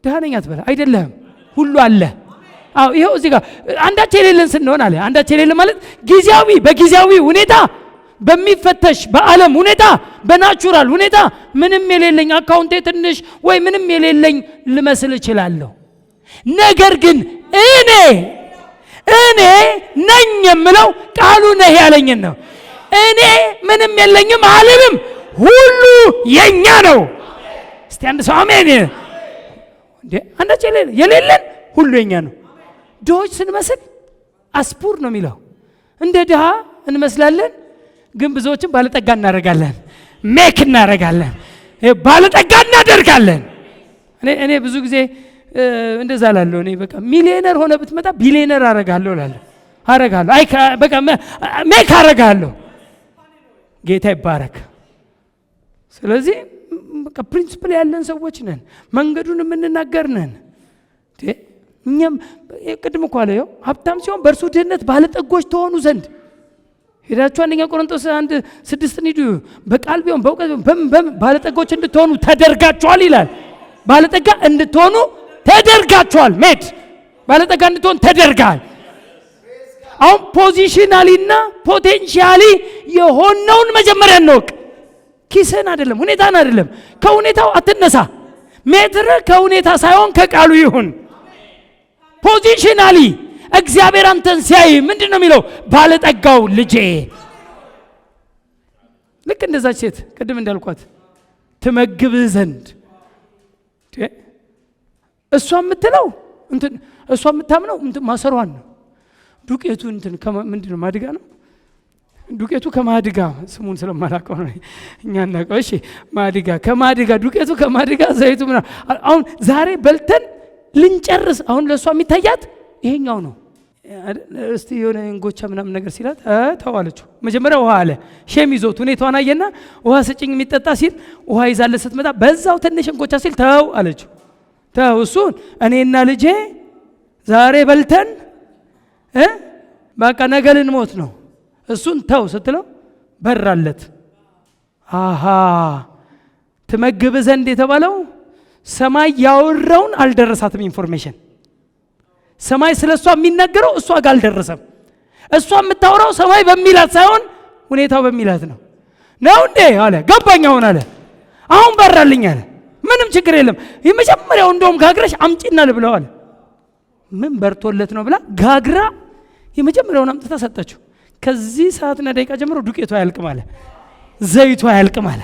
ድሃ ነኝ አትበል። አይደለም ሁሉ አለ። አዎ ይኸው እዚህ ጋር አንዳች የሌለን ስንሆን አለ። አንዳች የሌለን ማለት በጊዜያዊ ሁኔታ በሚፈተሽ በዓለም ሁኔታ በናቹራል ሁኔታ ምንም የሌለኝ አካውንቴ ትንሽ ወይ ምንም የሌለኝ ልመስል እችላለሁ። ነገር ግን እኔ ነኝ የምለው ቃሉ ነህ ያለኝን ነው። እኔ ምንም የለኝም አልልም። ሁሉ የኛ ነው። እስቲ አንድ ሰው አሜን። እንዴ አንዳች የሌለን ሁሉ የኛ ነው። ድሆች ስንመስል አስፑር ነው የሚለው። እንደ ድሃ እንመስላለን፣ ግን ብዙዎችን ባለጠጋ እናደርጋለን። እናደርጋለን፣ ባለጠጋ እናደርጋለን። እኔ ብዙ ጊዜ እንደዛ እላለሁ። እኔ በቃ ሚሊዮነር ሆነ ብትመጣ ቢሊዮነር አረጋለሁ እላለሁ። አይ በቃ ሜክ አረጋለሁ። ጌታ ይባረክ። ስለዚህ በቃ ፕሪንሲፕል ያለን ሰዎች ነን። መንገዱን የምንናገር ነን። እኛም ቅድም እኮ አለ ሀብታም ሲሆን በእርሱ ድህነት ባለጠጎች ተሆኑ ዘንድ ሄዳችሁ አንደኛ ቆሮንቶስ 1:6 ሂዱ። በቃል ቢሆን በእውቀት ቢሆን ባለጠጎች እንድትሆኑ ተደርጋችኋል ይላል። ባለጠጋ እንድትሆኑ ተደርጋችኋል። ባለጠጋ እንድትሆን ተደርጋል። አሁን ፖዚሽናሊና ፖቴንሻሊ የሆነውን መጀመሪያ እንወቅ። ኪስን አይደለም፣ ሁኔታን አይደለም። ከሁኔታው አትነሳ። ሜትር ከሁኔታ ሳይሆን ከቃሉ ይሁን። ፖዚሽናሊ እግዚአብሔር አንተን ሲያይ ምንድን ነው የሚለው? ባለጠጋው ልጄ። ልክ እንደዛች ሴት ቅድም እንዳልኳት ትመግብህ ዘንድ እሷ የምትለው እሷ የምታምነው ማሰሯን ነው። ዱቄቱ ምንድን ነው? ማድጋ ነው። ዱቄቱ ከማድጋ ስሙን ስለማላውቀው ነው እኛ እናውቀው። እሺ ከማድጋ ዱቄቱ ከማድጋ ዘይቱ ምናምን። አሁን ዛሬ በልተን ልንጨርስ አሁን ለእሷ የሚታያት ይሄኛው ነው። እስቲ የሆነ እንጎቻ ምናምን ነገር ሲላት ተዋለችው። መጀመሪያ ውሃ አለ። ሼም ይዞት ሁኔታዋን አየና ውሃ ስጭኝ የሚጠጣ ሲል ውሃ ይዛለት ስትመጣ በዛው ትንሽ እንጎቻ ሲል ተው አለችው። እሱን እኔና ልጄ ዛሬ በልተን በቃ ነገ ልንሞት ነው። እሱን ተው ስትለው በራለት። ትመግብ ዘንድ የተባለው ሰማይ ያወራውን አልደረሳትም ኢንፎርሜሽን። ሰማይ ስለሷ የሚናገረው እሷ ጋር አልደረሰም። እሷ የምታወራው ሰማይ በሚላት ሳይሆን ሁኔታው በሚላት ነው እንዴ አለ። ገባኝ አሁን አለ። አሁን በራልኝ አለ። ምንም ችግር የለም። የመጀመሪያው እንደውም ጋግረሽ አምጪና ልብለው አለ። ምን በርቶለት ነው ብላ ጋግራ የመጀመሪያውን አምጥታ ሰጠችው። ከዚህ ሰዓትና ደቂቃ ጀምሮ ዱቄቱ አያልቅም አለ፣ ዘይቱ አያልቅም አለ።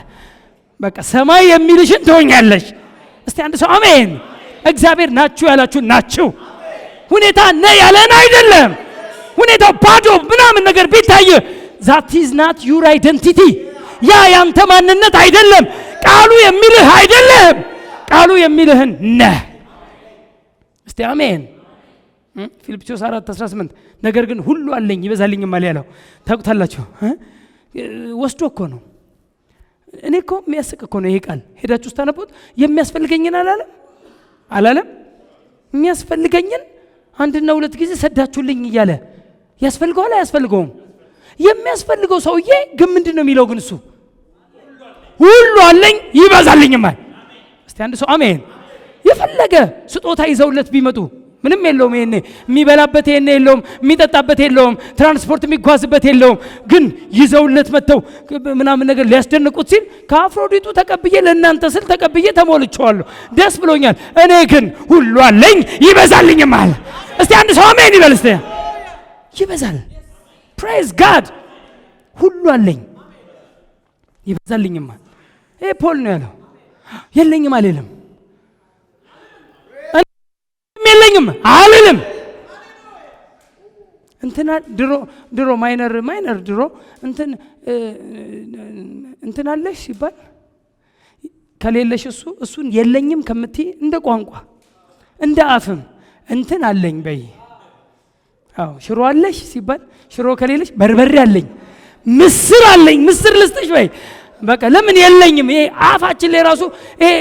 በቃ ሰማይ የሚልሽን ትሆኛለሽ። እስቲ አንድ ሰው አሜን። እግዚአብሔር ናችሁ ያላችሁ ናችሁ። ሁኔታ ነ ያለን አይደለም። ሁኔታው ባዶ ምናምን ነገር ቢታይ that is not your identity። ያ ያንተ ማንነት አይደለም። ቃሉ የሚልህ አይደለም። ቃሉ የሚልህን ነህ። እስቲ አሜን። ፊልጵስዩስ 4:18 ነገር ግን ሁሉ አለኝ ይበዛልኝም አለ ያለው ታውቁታላችሁ። ወስዶ እኮ ነው። እኔ እኮ የሚያስቅ እኮ ነው ይሄ ቃል። ሄዳችሁ ስታነቡት የሚያስፈልገኝን አላለም። የሚያስፈልገኝን አንድና ሁለት ጊዜ ሰዳችሁልኝ እያለ ያስፈልገዋል አያስፈልገውም? የሚያስፈልገው ሰውዬ ግን ምንድን ነው የሚለው? ግን እሱ ሁሉ አለኝ ይበዛልኝማል። እስቲ አንድ ሰው አሜን። የፈለገ ስጦታ ይዘውለት ቢመጡ ምንም የለውም። ይሄኔ የሚበላበት ይሄኔ የለውም፣ የሚጠጣበት የለውም፣ ትራንስፖርት የሚጓዝበት የለውም። ግን ይዘውለት መጥተው ምናምን ነገር ሊያስደንቁት ሲል ከአፍሮዲጡ ተቀብዬ ለእናንተ ስል ተቀብዬ ተሞልቼዋለሁ፣ ደስ ብሎኛል። እኔ ግን ሁሉ አለኝ ይበዛልኝማል። እስቲ አንድ ሰው አሜን ይበል። እስቲ ይበዛል። ፕሬዝ ጋድ። ሁሉ አለኝ ይበዛልኝማል። ይሄ ፖል ነው ያለው። የለኝም አልልም፣ የለኝም አልልም። እንትና ድሮ ማይነር ድሮ እንትን አለሽ ሲባል ከሌለሽ እሱን የለኝም ከምትይ እንደ ቋንቋ እንደ አፍም እንትን አለኝ በይ። አዎ ሽሮ አለሽ ሲባል ሽሮ ከሌለሽ በርበሬ አለኝ፣ ምስር አለኝ፣ ምስር ልስጥሽ በይ። በቃ ለምን የለኝም? ይሄ አፋችን ላይ ራሱ ይሄ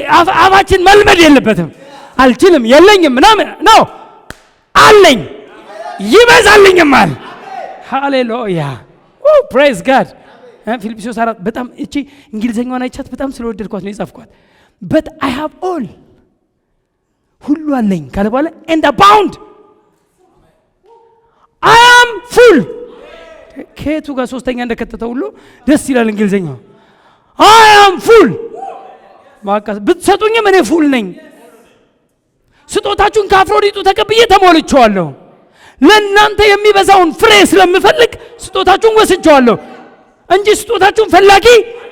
አፋችን መልመድ የለበትም። አልችልም የለኝም ምናምን ነው። አለኝ ይበዛልኝማል። ሃሌሉያ ፕሬዝ ጋድ። ፊልጵስዩስ 4 በጣም እቺ እንግሊዘኛዋን አይቻት በጣም ስለወደድኳት ነው የጻፍኳት። but I have all ሁሉ አለኝ ካለ በኋላ and abound I am full። ከቱ ጋር ሶስተኛ እንደከተተው ሁሉ ደስ ይላል እንግሊዘኛው። I am full በቃ ብትሰጡኝም እኔ ፉል ነኝ። ስጦታችሁን ከአፍሮዲጡ ተቀብዬ ተሞልቼዋለሁ። ለእናንተ የሚበዛውን ፍሬ ስለምፈልግ ስጦታችሁን ወስጄዋለሁ እንጂ ስጦታችሁን ፈላጊ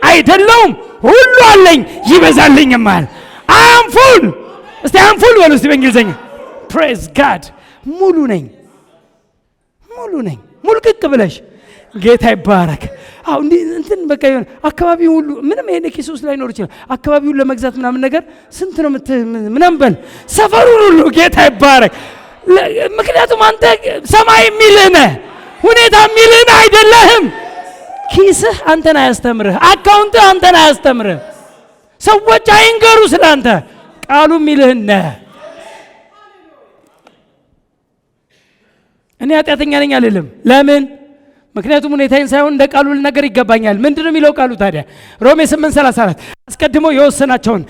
አይደለሁም። ሁሉ አለኝ ይበዛልኝማል። I am full። እስቲ I am full በሉ እስቲ በእንግሊዘኛ። ፕሬዝ ጋድ። ሙሉ ነኝ። ሙልቅቅ ብለሽ ጌታ ይባረክ። አው እንትን በቃ ይሁን። አካባቢው ሁሉ ምንም ይሄን ኪስ ውስጥ ላይኖር ይችላል። አካባቢውን ለመግዛት ምናምን ነገር ስንት ነው ምናምን በል። ሰፈሩን ሁሉ ጌታ ይባረክ። ምክንያቱም አንተ ሰማይ የሚልህ ነህ፣ ሁኔታ የሚልህ አይደለህም። ኪስህ አንተን አያስተምርህ፣ አካውንትህ አንተን አያስተምርህ። ሰዎች አይንገሩ ስላንተ፣ ቃሉ የሚልህ ነህ። እኔ ኃጢአተኛ ነኝ አልልም። ለምን? ምክንያቱም ሁኔታዬን ሳይሆን እንደ ቃሉ ልነገር ይገባኛል። ምንድን ነው የሚለው ቃሉ ታዲያ? ሮሜ 8:34 አስቀድሞ የወሰናቸውን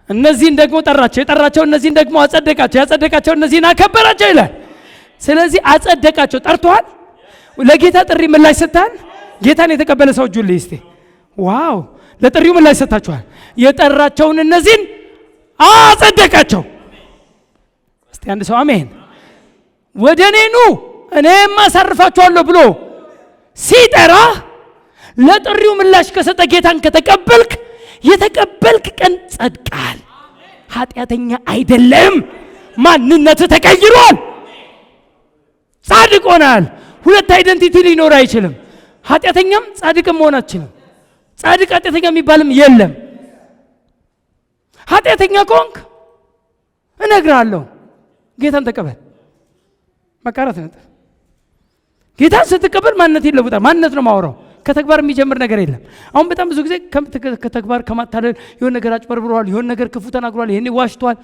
እነዚህን ደግሞ ጠራቸው፣ የጠራቸው እነዚህን ደግሞ አጸደቃቸው፣ ያጸደቃቸው እነዚህን አከበራቸው ይላል። ስለዚህ አጸደቃቸው። ጠርቷል። ለጌታ ጥሪ ምላሽ ሰጥታል። ጌታን የተቀበለ ሰው እጁን ልይ እስቲ። ዋው! ለጥሪው ምላሽ ሰጥታችኋል። የጠራቸውን እነዚህን አጸደቃቸው። እስቲ አንድ ሰው አሜን። ወደ እኔ ኑ እኔም አሳርፋችኋለሁ ብሎ ሲጠራ ለጥሪው ምላሽ ከሰጠ ጌታን ከተቀበልክ የተቀበልክ ቀን ጸድቃል። ኃጢአተኛ አይደለም። ማንነት ተቀይሯል። ጻድቅ ሆናል። ሁለት አይደንቲቲ ሊኖር አይችልም። ኃጢአተኛም ጻድቅም መሆን አትችልም። ጻድቅ ኃጢአተኛ የሚባልም የለም። ኃጢአተኛ ከሆንክ እነግርሃለሁ ጌታን ተቀበል። መቃራት ነጥብ። ጌታን ስትቀበል ማንነት ይለውጣል። ማንነት ነው ማወራው። ከተግባር የሚጀምር ነገር የለም። አሁን በጣም ብዙ ጊዜ ከተግባር ከማታለል የሆነ ነገር አጭበርብሯል፣ የሆነ ነገር ክፉ ተናግሯል፣ ይሄኔ ዋሽቷል፣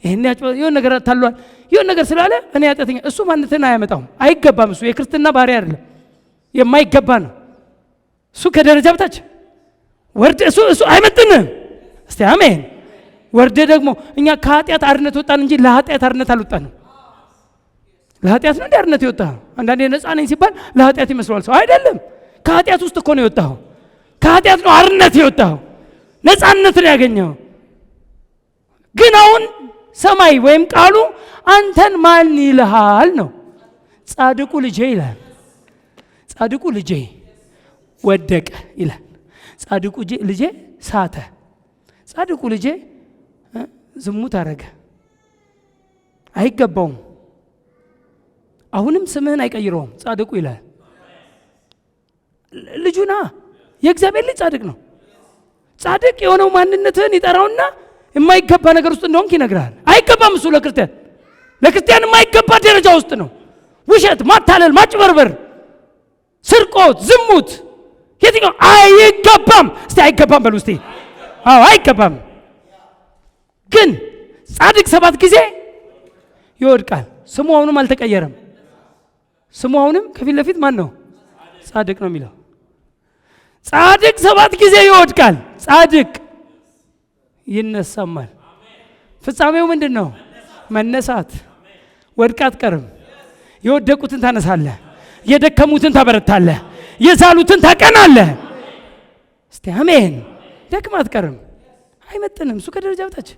ይሄኔ የሆነ ነገር ታሏል፣ የሆነ ነገር ስላለ እኔ ኃጢአተኛ። እሱ ማንነትን አያመጣውም፣ አይገባም። እሱ የክርስትና ባህሪ አይደለም፣ የማይገባ ነው። እሱ ከደረጃ በታች ወርደ እሱ አይመጥንም። እስቲ አሜን። ወርደ ደግሞ እኛ ከኃጢአት አርነት ወጣን እንጂ ለኃጢአት አርነት አልወጣንም። ለኃጢአት ነው አርነት የወጣው? አንዳንዴ ነፃ ነኝ ሲባል ለኃጢአት ይመስላል ሰው። አይደለም፣ ከኃጢአት ውስጥ እኮ ነው የወጣው። ከኃጢአት ነው አርነት የወጣው፣ ነፃነት ነው ያገኘው። ግን አሁን ሰማይ ወይም ቃሉ አንተን ማን ይልሃል ነው? ጻድቁ ልጄ ይላል። ጻድቁ ልጄ ወደቀ ይላል። ጻድቁ ልጄ ሳተ። ጻድቁ ልጄ ዝሙት አረገ፣ አይገባውም። አሁንም ስምህን አይቀይረውም፣ ጻድቁ ይላል። ልጁና የእግዚአብሔር ልጅ ጻድቅ ነው። ጻድቅ የሆነው ማንነትህን ይጠራውና የማይገባ ነገር ውስጥ እንደሆንክ ይነግራል። አይገባም። እሱ ለክርስቲያን የማይገባ ደረጃ ውስጥ ነው። ውሸት፣ ማታለል፣ ማጭበርበር፣ ስርቆት፣ ዝሙት የትኛው አይገባም? እስቲ አይገባም በሉ እስቲ። አዎ አይገባም። ግን ጻድቅ 7 ጊዜ ይወድቃል። ስሙ አሁንም አልተቀየረም። ስሙ አሁንም ከፊት ለፊት ማን ነው? ጻድቅ ነው የሚለው። ጻድቅ 7 ጊዜ ይወድቃል፣ ጻድቅ ይነሳማል። ፍጻሜው ምንድን ነው? መነሳት። ወድቃ አትቀርም። የወደቁትን ታነሳለህ፣ የደከሙትን ታበረታለህ፣ የዛሉትን ታቀናለህ። እስቲ አሜን። ደክማ አትቀርም። አይመጥንም። እሱ ከደረጃ በታች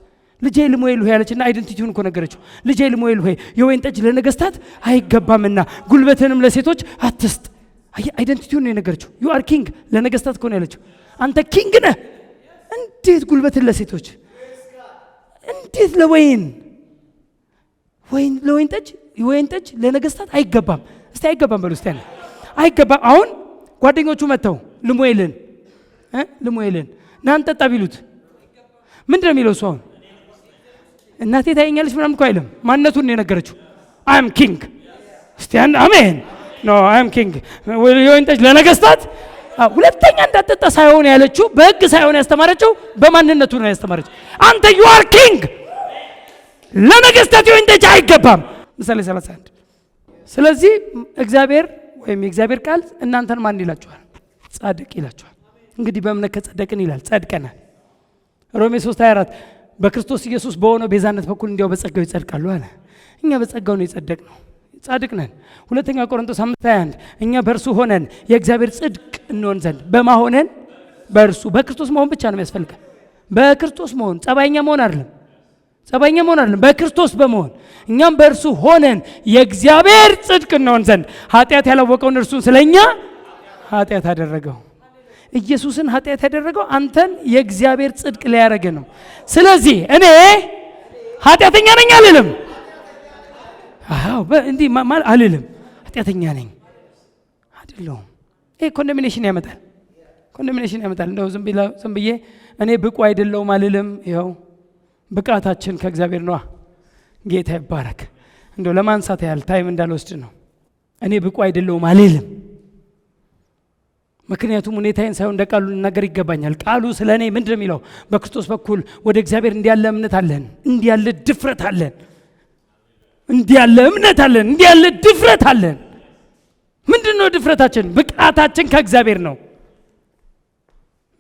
ልጄ ልሞኤል ሆይ ያለችና አይደንቲቲውን እኮ ነገረችው። ልጄ ልሞኤል ሆይ የወይን ጠጅ ለነገስታት አይገባምና ጉልበትንም ለሴቶች አትስጥ። አይደንቲቲውን ነው የነገረችው። ዩ አር ኪንግ ለነገስታት እኮ ነው ያለችው። አንተ ኪንግ ነህ። እንዴት ጉልበትን ለሴቶች? እንዴት ለወይን ወይን ጠጅ ለነገስታት አይገባም? እስቲ አይገባም በሉ እስቲ። አይገባም። አሁን ጓደኞቹ መተው ልሞኤልን ናን ጠጣ ቢሉት ምንድነው የሚለው? እሱ አሁን እናቴ ታየኛለች ምናምን እኮ አይልም። ማንነቱን ነው የነገረችው። አይ አም ኪንግ። እስቲ አሜን። ኖ አይ አም ኪንግ። የወይን ጠጅ ለነገስታት ሁለተኛ እንዳጠጣ ሳይሆን ያለችው፣ በህግ ሳይሆን ያስተማረችው፣ በማንነቱ ነው ያስተማረችው። አንተ ዩ አር ኪንግ፣ ለነገስታት የወይን ጠጅ አይገባም። ምሳሌ 31። ስለዚህ እግዚአብሔር ወይም የእግዚአብሔር ቃል እናንተን ማን ይላችኋል? ጻድቅ ይላችኋል። እንግዲህ በእምነት ከጸደቅን ይላል፣ ጸድቀናል። ሮሜ 3:24 በክርስቶስ ኢየሱስ በሆነው ቤዛነት በኩል እንዲያው በጸጋው ይጸድቃሉ አለ። እኛ በጸጋው ነው የጸደቅነው፣ ጻድቅ ነን። ሁለተኛ ቆሮንቶስ 5:21 እኛ በእርሱ ሆነን የእግዚአብሔር ጽድቅ እንሆን ዘንድ በማሆነን በእርሱ በክርስቶስ መሆን ብቻ ነው የሚያስፈልገን። በክርስቶስ መሆን፣ ጸባይኛ መሆን አይደለም፣ በክርስቶስ በመሆን እኛም በእርሱ ሆነን የእግዚአብሔር ጽድቅ እንሆን ዘንድ ኃጢአት ያላወቀውን እርሱን ስለኛ ኃጢአት አደረገው። ኢየሱስን ኃጢአት ያደረገው አንተን የእግዚአብሔር ጽድቅ ሊያደርግ ነው። ስለዚህ እኔ ኃጢአተኛ ነኝ አልልም። እንዲህ አልልም። ኃጢአተኛ ነኝ አይደለሁም። ይሄ ኮንደሚኔሽን ያመጣል። እንደው ዝም ብዬ እኔ ብቁ አይደለሁም አልልም። ይኸው ብቃታችን ከእግዚአብሔር ነዋ። ጌታ ይባረክ። እንደው ለማንሳት ያህል ታይም እንዳልወስድ ነው። እኔ ብቁ አይደለሁም አልልም። ምክንያቱም ሁኔታዬን ሳይሆን እንደ ቃሉ ልናገር ይገባኛል። ቃሉ ስለ እኔ ምንድን ነው የሚለው? በክርስቶስ በኩል ወደ እግዚአብሔር እንዲያለ እምነት አለን፣ እንዲያለ ድፍረት አለን፣ እንዲያለ እምነት አለን፣ እንዲያለ ድፍረት አለን። ምንድን ነው ድፍረታችን? ብቃታችን ከእግዚአብሔር ነው።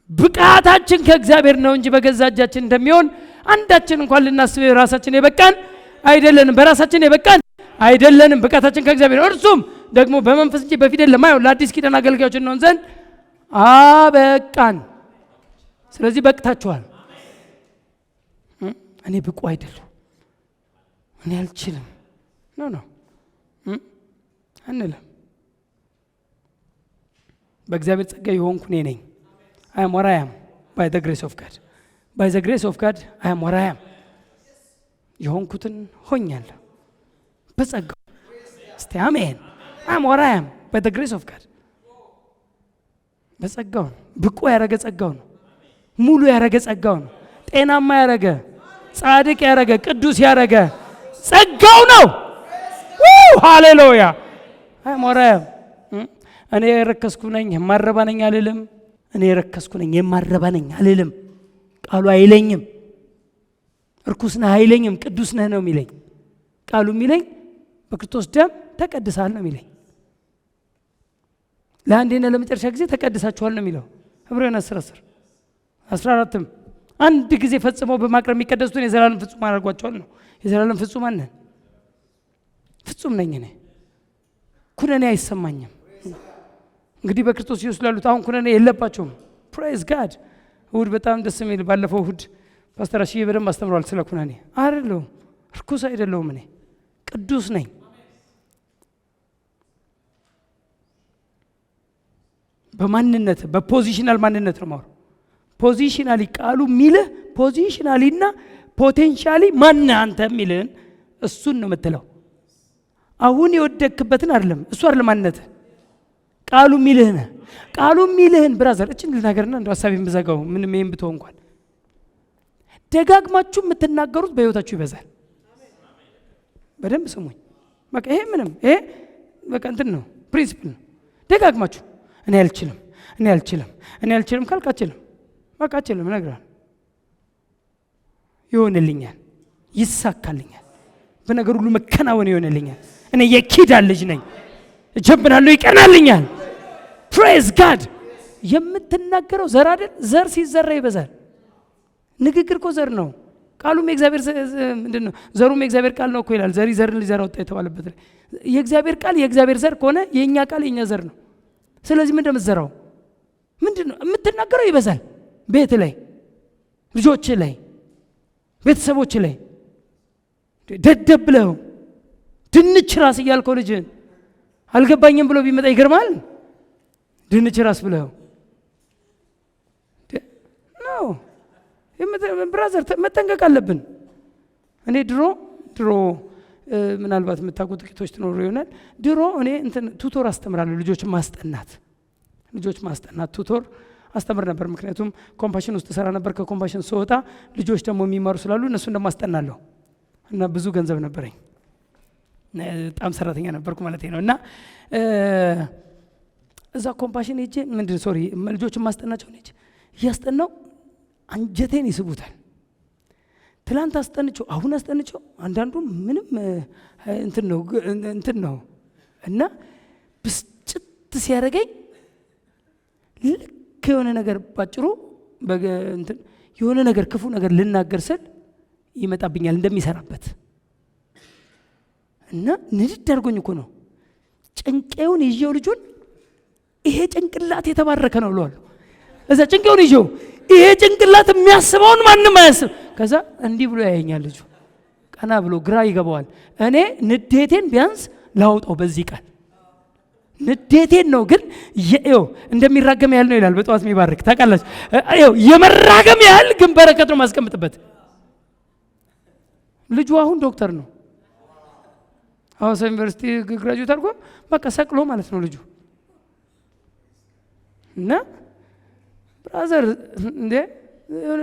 ብቃታችን ከእግዚአብሔር ነው እንጂ በገዛ እጃችን እንደሚሆን አንዳችን እንኳን ልናስብ ራሳችን የበቃን አይደለንም። በራሳችን የበቃን አይደለንም። ብቃታችን ከእግዚአብሔር ነው። እርሱም ደግሞ በመንፈስ እንጂ በፊደል ለማይሆን ለአዲስ ኪዳን አገልጋዮች እንሆን ዘንድ አበቃን። ስለዚህ በቅታችኋል። እኔ ብቁ አይደለሁ፣ እኔ አልችልም ነው አንልም። በእግዚአብሔር ጸጋ የሆንኩ እኔ ነኝ። I am what I am by the grace of God. By the grace of God I am what I am. የሆንኩትን ሆኛለሁ በጸጋው። እስቲ አሜን። I am what I am by the grace of God. በጸጋው ብቁ ያረገ ጸጋው ነው። ሙሉ ያረገ ጸጋው ነው። ጤናማ ያረገ፣ ጻድቅ ያረገ፣ ቅዱስ ያረገ ጸጋው ነው። ሃሌሉያ። I am what I am. እኔ የረከስኩ ነኝ የማረባ ነኝ አልልም። እኔ የረከስኩ ነኝ የማረባ ነኝ አልልም። ቃሉ አይለኝም። እርኩስ ነህ አይለኝም። ቅዱስ ነህ ነው የሚለኝ። ቃሉ የሚለኝ በክርስቶስ ደም ተቀድሳል ነው የሚለኝ። ለአንዴና ለመጨረሻ ጊዜ ተቀድሳችኋል ነው የሚለው ዕብራውያን 10:14 አንድ ጊዜ ፈጽመው በማቅረብ የሚቀደሱትን የዘላለም ፍጹም አድርጓቸዋል ነው። የዘላለም ፍጹማን ነን። ፍጹም ነኝ እኔ። ኩነኔ አይሰማኝም። እንግዲህ በክርስቶስ ኢየሱስ ላሉት አሁን ኩነኔ የለባቸውም። ፕሬዝ ጋድ። እሑድ በጣም ደስ የሚል ባለፈው እሑድ ፓስተር አሽዬ በደንብ አስተምሯል ስለ ኩነኔ። አይደለሁም፣ ርኩስ አይደለሁም፣ እኔ ቅዱስ ነኝ። በማንነት በፖዚሽናል ማንነት ነው ማለት። ፖዚሽናሊ ቃሉ የሚልህ ፖዚሽናሊና ፖቴንሻሊ ማን አንተ የሚልህን እሱን ነው የምትለው። አሁን የወደቅክበትን አይደለም፣ እሱ አይደለም ማንነት። ቃሉ የሚልህን ቃሉ የሚልህን ብራዘር እቺን ልናገርና እንደው ሐሳቤን ብዘጋው ምንም ይሄን ብተው እንኳን ደጋግማችሁ የምትናገሩት በህይወታችሁ ይበዛል። በደንብ ስሙኝ። በቃ ይሄ ምንም ይሄ በቃ እንትን ነው፣ ፕሪንሲፕል ነው። ደጋግማችሁ እኔ አልችልም ካልክ አልችልም፣ በቃ አልችልም እነግርሃለሁ። ይሆንልኛል፣ ይሳካልኛል፣ በነገር ሁሉ መከናወን ይሆንልኛል። እኔ የኪዳን ልጅ ነኝ፣ እጀምራለሁ፣ ይቀናልኛል። ፕሬዝ ጋድ። የምትናገረው ዘር አይደል? ዘር ሲዘራ ይበዛል። ንግግር እኮ ዘር ነው። ቃሉም የእግዚአብሔር ምንድነው? ዘሩም የእግዚአብሔር ቃል ነው እኮ ይላል። ዘሪ ዘርን ሊዘራ ወጣ የተባለበት ላይ የእግዚአብሔር ቃል የእግዚአብሔር ዘር ከሆነ የኛ ቃል የኛ ዘር ነው። ስለዚህ ምን እንደምትዘራው ምንድነው የምትናገረው ይበዛል። ቤት ላይ፣ ልጆች ላይ፣ ቤተሰቦች ላይ ደደብ ብለው ድንች ራስ እያልከው ልጅን አልገባኝም ብሎ ቢመጣ ይገርማል። ድንች ራስ ብለው ነው። ብራዘር መጠንቀቅ አለብን። እኔ ድሮ ምናልባት የምታውቁት ጥቂቶች ትኖሩ ይሆናል። ድሮ እኔ ቱቶር አስተምራለሁ፣ ልጆች ማስጠናት ቱቶር አስተምር ነበር። ምክንያቱም ኮምፓሽን ውስጥ ሰራ ነበር። ከኮምፓሽን ስወጣ ልጆች ደግሞ የሚማሩ ስላሉ እነሱ እንደማስጠናለሁ እና ብዙ ገንዘብ ነበረኝ። በጣም ሰራተኛ ነበርኩ ማለት ነው። እና እዛ ኮምፓሽን ሄጄ ልጆች ማስጠናቸው ነች እያስጠናው አንጀቴን ይስቡታል። ትላንት አስጠንቸው አሁን አስጠንቸው አንዳንዱ ምንም እንትን ነው እና ብስጭት ሲያደርገኝ ልክ የሆነ ነገር ባጭሩ የሆነ ነገር ክፉ ነገር ልናገር ስል ይመጣብኛል እንደሚሰራበት እና ንድድ አድርጎኝ እኮ ነው። ጭንቄውን ይዤው ልጁን ይሄ ጭንቅላት የተባረከ ነው ብለዋል። እዛ ጭንቄውን ይዤው ይሄ ጭንቅላት የሚያስበውን ማንም አያስብ። ከዛ እንዲህ ብሎ ያየኛል ልጁ፣ ቀና ብሎ ግራ ይገባዋል። እኔ ንዴቴን ቢያንስ ላውጣው በዚህ ቃል ንዴቴን ነው። ግን እንደሚራገም ያህል ነው ይላል በጠዋት የሚባርክ ታውቃላችሁ። የመራገም ያህል ግን በረከት ነው ማስቀምጥበት። ልጁ አሁን ዶክተር ነው፣ ሐዋሳ ዩኒቨርሲቲ ግራጁዌት አድርጎ በቃ ሰቅሎ ማለት ነው ልጁ። እና ብራዘር እንዴ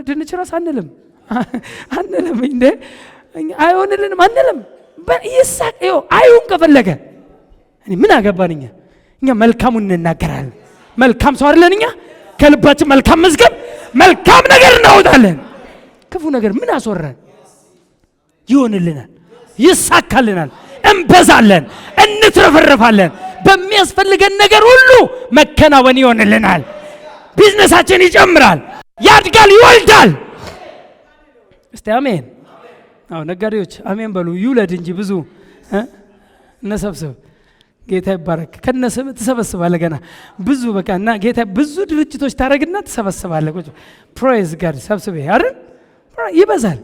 ድንች ራስ አንልም እንዴ አይሆንልንም አንልም። ይሳቅ አይሁን ከፈለገ እኔ ምን አገባንኛ? እኛ መልካሙን እንናገራለን። መልካም ሰው አይደለን እኛ? ከልባችን መልካም መዝገብ መልካም ነገር እናወጣለን። ክፉ ነገር ምን አስወራን? ይሆንልናል፣ ይሳካልናል፣ እንበዛለን፣ እንትረፈረፋለን። በሚያስፈልገን ነገር ሁሉ መከናወን ይሆንልናል። ቢዝነሳችን ይጨምራል፣ ያድጋል፣ ይወልዳል። እስቲ አሜን። ነጋዴዎች አሜን በሉ። ይውለድ እንጂ ብዙ እነሰብስብ። ጌታ ይባረክ። ከነስም ትሰበስባለህ ገና ብዙ በቃ እና ጌታ ብዙ ድርጅቶች ታረግና ትሰበስባለህ። ፕሬዝ ጋድ ሰብስቤ አይደል? ይበዛል፣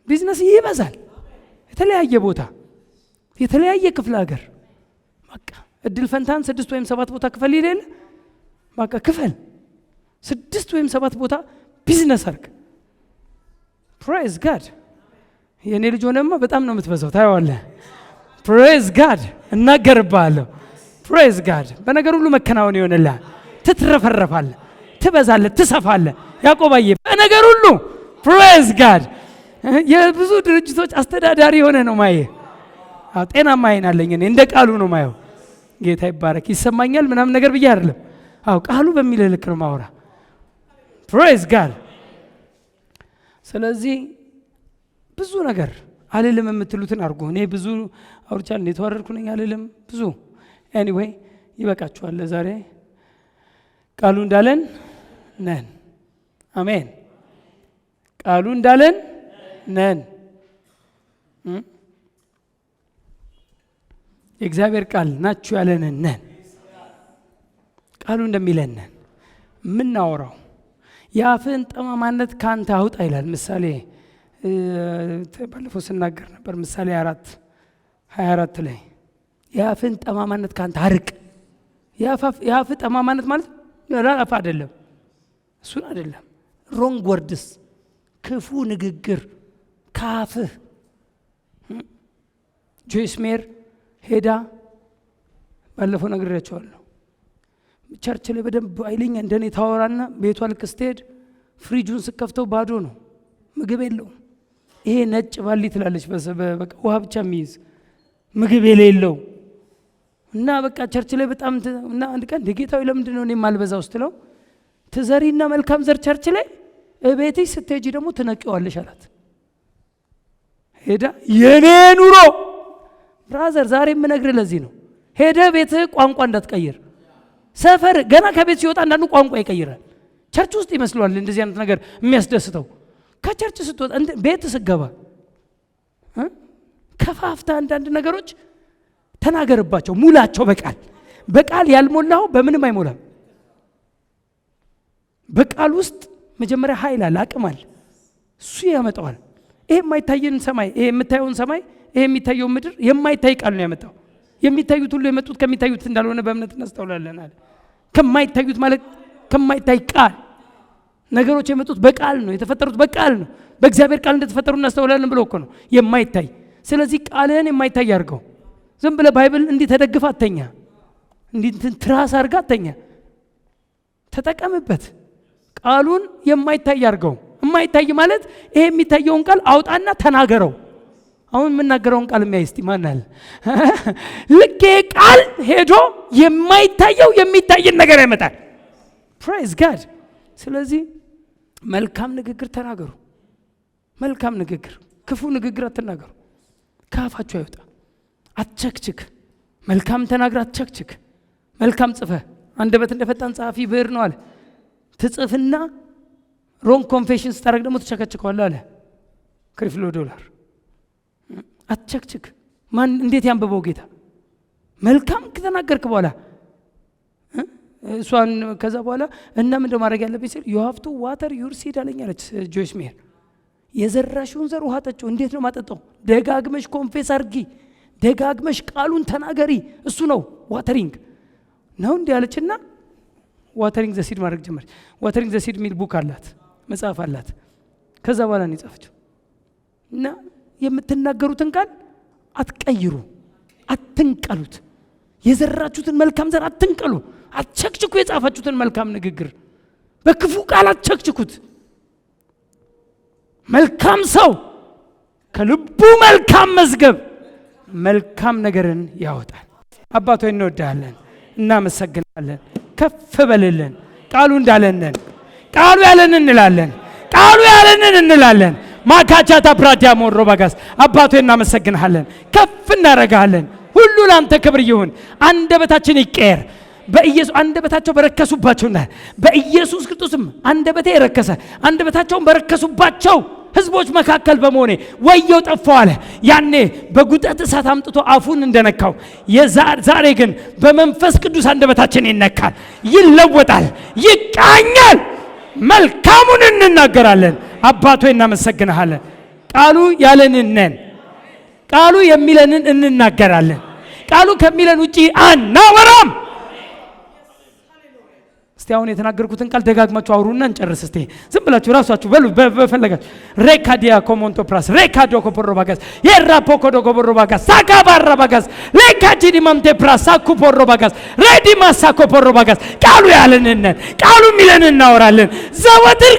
ቢዝነስ ይበዛል። የተለያየ ቦታ የተለያየ ክፍለ ሀገር በቃ እድል ፈንታን 6 ወይም 7 ቦታ ክፈል ይላል። በቃ ክፈል 6 ወይም 7 ቦታ ቢዝነስ አርግ። ፕሬዝ ጋድ። የኔ ልጅ ሆነማ በጣም ነው የምትበዛው ታየዋለህ። ፕሬዝ ጋድ። እናገርብሃለሁ። ፕሬዝ ጋድ። በነገር ሁሉ መከናወን ይሆንልሃል። ትትረፈረፋለህ፣ ትበዛለህ፣ ትሰፋለህ። ያዕቆባዬ በነገር ሁሉ ፕሬዝ ጋድ። የብዙ ድርጅቶች አስተዳዳሪ የሆነ ነው ማየ። ጤናማ አይን አለኝ እኔ እንደ ቃሉ ነው ማየው። ጌታ ይባረክ። ይሰማኛል ምናምን ነገር ብዬ አይደለም። ቃሉ በሚል ልክ ነው ማውራ። ፕሬዝ ጋድ። ስለዚህ ብዙ ነገር አልልም የምትሉትን አድርጎ እኔ ብዙ አውርቻለሁ። እኔ ተዋረድኩ ነኝ አልልም ብዙ። ኤኒዌይ ይበቃችኋል ዛሬ። ቃሉ እንዳለን ነን። አሜን። ቃሉ እንዳለን ነን። የእግዚአብሔር ቃል ናችሁ ያለንን ነን። ቃሉ እንደሚለን ነን የምናወራው። የአፍህን ጠማማነት ካንተ አውጣ ይላል። ምሳሌ ባለፈው ስናገር ነበር። ምሳሌ 4:24 ላይ የአፍህን ጠማማነት ካንተ አርቅ። የአፍ ጠማማነት ማለት ራፍ አይደለም፣ እሱን አይደለም። ሮንግ ወርድስ፣ ክፉ ንግግር ካፍህ። ጆይስ ሜር ሄዳ ባለፈው ነግሬያቸዋለሁ። ቸርች ላይ በደንብ አይለኛ እንደኔ ታወራና ቤቷ ልክ ስትሄድ ፍሪጁን ስከፍተው ባዶ ነው፣ ምግብ የለውም። ይሄ ነጭ ባሊ ትላለች፣ በቃ ውሃ ብቻ የሚይዝ ምግብ የሌለው እና በቃ ቸርች ላይ በጣም እና አንድ ቀን ጌታዊ ለምንድን ነው እኔ ማልበዛው ስትለው ትዘሪና መልካም ዘር ቸርች ላይ እቤትሽ ስትሄጂ ደግሞ ትነቂዋለሽ አላት። ሄዳ የኔ ኑሮ ብራዘር ዛሬ የምነግርህ ለዚህ ነው። ሄደ ቤትህ ቋንቋ እንዳትቀይር። ሰፈር ገና ከቤት ሲወጣ አንዳንዱ ቋንቋ ይቀይራል። ቸርች ውስጥ ይመስለዋል እንደዚህ አይነት ነገር የሚያስደስተው። ከቸርች ስትወጣ ቤት ስገባ ከፋፍታ አንዳንድ ነገሮች ተናገርባቸው፣ ሙላቸው። በቃል ያልሞላው በምንም አይሞላም። በቃል ውስጥ መጀመሪያ ኃይል አለ፣ አቅም አለ። እሱ ያመጣዋል። ይሄ የማይታየን ሰማይ፣ ይሄ የምታየውን ሰማይ፣ ይሄ የሚታየው ምድር የማይታይ ቃል ነው ያመጣው። የሚታዩት ሁሉ የመጡት ከሚታዩት እንዳልሆነ በእምነት እናስተውላለን አለ። ከማይታዩት ማለት ከማይታይ ቃል ነገሮች የመጡት በቃል ነው፣ የተፈጠሩት በቃል ነው። በእግዚአብሔር ቃል እንደተፈጠሩ እናስተውላለን ብሎ እኮ ነው የማይታይ። ስለዚህ ቃልህን የማይታይ አድርገው። ዝም ብለህ ባይብል እንዲህ ተደግፈ አተኛ፣ እንዲህ ትራስ አድርጋ አተኛ። ተጠቀምበት። ቃሉን የማይታይ አድርገው። የማይታይ ማለት ይሄ የሚታየውን ቃል አውጣና ተናገረው። አሁን የምናገረውን ቃል የሚያይስቲ ማናል ልክ ቃል ሄዶ የማይታየው የሚታየን ነገር ያመጣል። ፕሬዝ ጋድ። ስለዚህ መልካም ንግግር ተናገሩ። መልካም ንግግር፣ ክፉ ንግግር አትናገሩ። ከአፋችሁ አይወጣ። አትቸክችክ። መልካም ተናግር፣ አትቸክችክ። መልካም ጽፈህ አንደበት እንደፈጣን ጸሐፊ ብዕር ነው አለ። ትጽፍና ሮንግ ኮንፌሽን ስታደርግ ደግሞ ትቸከችከዋለህ አለ ክሪፍሎ $። አትቸክችክ። ማን እንዴት ያንበበው ጌታ? መልካም ከተናገርክ በኋላ እሷን ከዛ በኋላ እና ምን እንደማድረግ ያለብኝ ሲል you have to water your seed አለኝ አለች ጆይስ ሜር። የዘራሽውን ዘር ውሃ ጠጪው። እንዴት ነው ማጠጣው? ደጋግመሽ ኮንፌስ አርጊ፣ ደጋግመሽ ቃሉን ተናገሪ። እሱ ነው ዋተሪንግ ነው እንዴ አለችና ዋተሪንግ ዘ ሲድ ማድረግ ጀመረች። ዋተሪንግ ዘ ሲድ ሚል ቡክ አላት፣ መጽሐፍ አላት። ከዛ በኋላ ነው የጻፈችው። እና የምትናገሩትን ቃል አትቀይሩ፣ አትንቀሉት። የዘራችሁትን መልካም ዘር አትንቀሉ። አትቸክችኩ። የጻፋችሁትን መልካም ንግግር በክፉ ቃል አትቸክችኩት። መልካም ሰው ከልቡ መልካም መዝገብ መልካም ነገርን ያወጣል። አባቶ እንወዳለን፣ እናመሰግናለን። ከፍ በልልን። ቃሉ እንዳለንን ቃሉ ያለንን እንላለን፣ ቃሉ ያለንን እንላለን። ማካቻታ ፕራዲያ ሞሮ ባጋስ አባቶ እናመሰግናለን፣ ከፍ እናረጋለን። ሁሉ ላንተ ክብር ይሁን። አንደበታችን ይቀየር። በኢየሱስ አንደበታቸው በረከሱባቸውና በኢየሱስ ክርስቶስም አንደበቴ የረከሰ አንደበታቸውን በረከሱባቸው ህዝቦች መካከል በመሆኔ ወየው ጠፋው አለ። ያኔ በጉጠት እሳት አምጥቶ አፉን እንደነካው ዛሬ ግን በመንፈስ ቅዱስ አንደበታችን ይነካል፣ ይለወጣል፣ ይቃኛል። መልካሙን እንናገራለን። አባቶ እናመሰግናለን። ቃሉ ያለንን ነን፣ ቃሉ የሚለንን እንናገራለን። ቃሉ ከሚለን ውጪ አናወራም። እስቲ አሁን የተናገርኩትን ቃል ደጋግማችሁ አውሩና እንጨርስ። እስቲ ዝም ብላችሁ ራሳችሁ በሉ በፈለጋችሁ ሬካዲያ ኮሞንቶ ፕራስ ሬካዶ ኮፖሮባጋስ የራፖኮዶ ኮፖሮባጋስ ሳካባራባጋስ ሌካጂዲ ማምቴ ፕራስ ሳኩፖሮባጋስ ሬዲ ማሳኮፖሮባጋስ ቃሉ ያለንን ቃሉ የሚለንን እናወራለን ዘወትር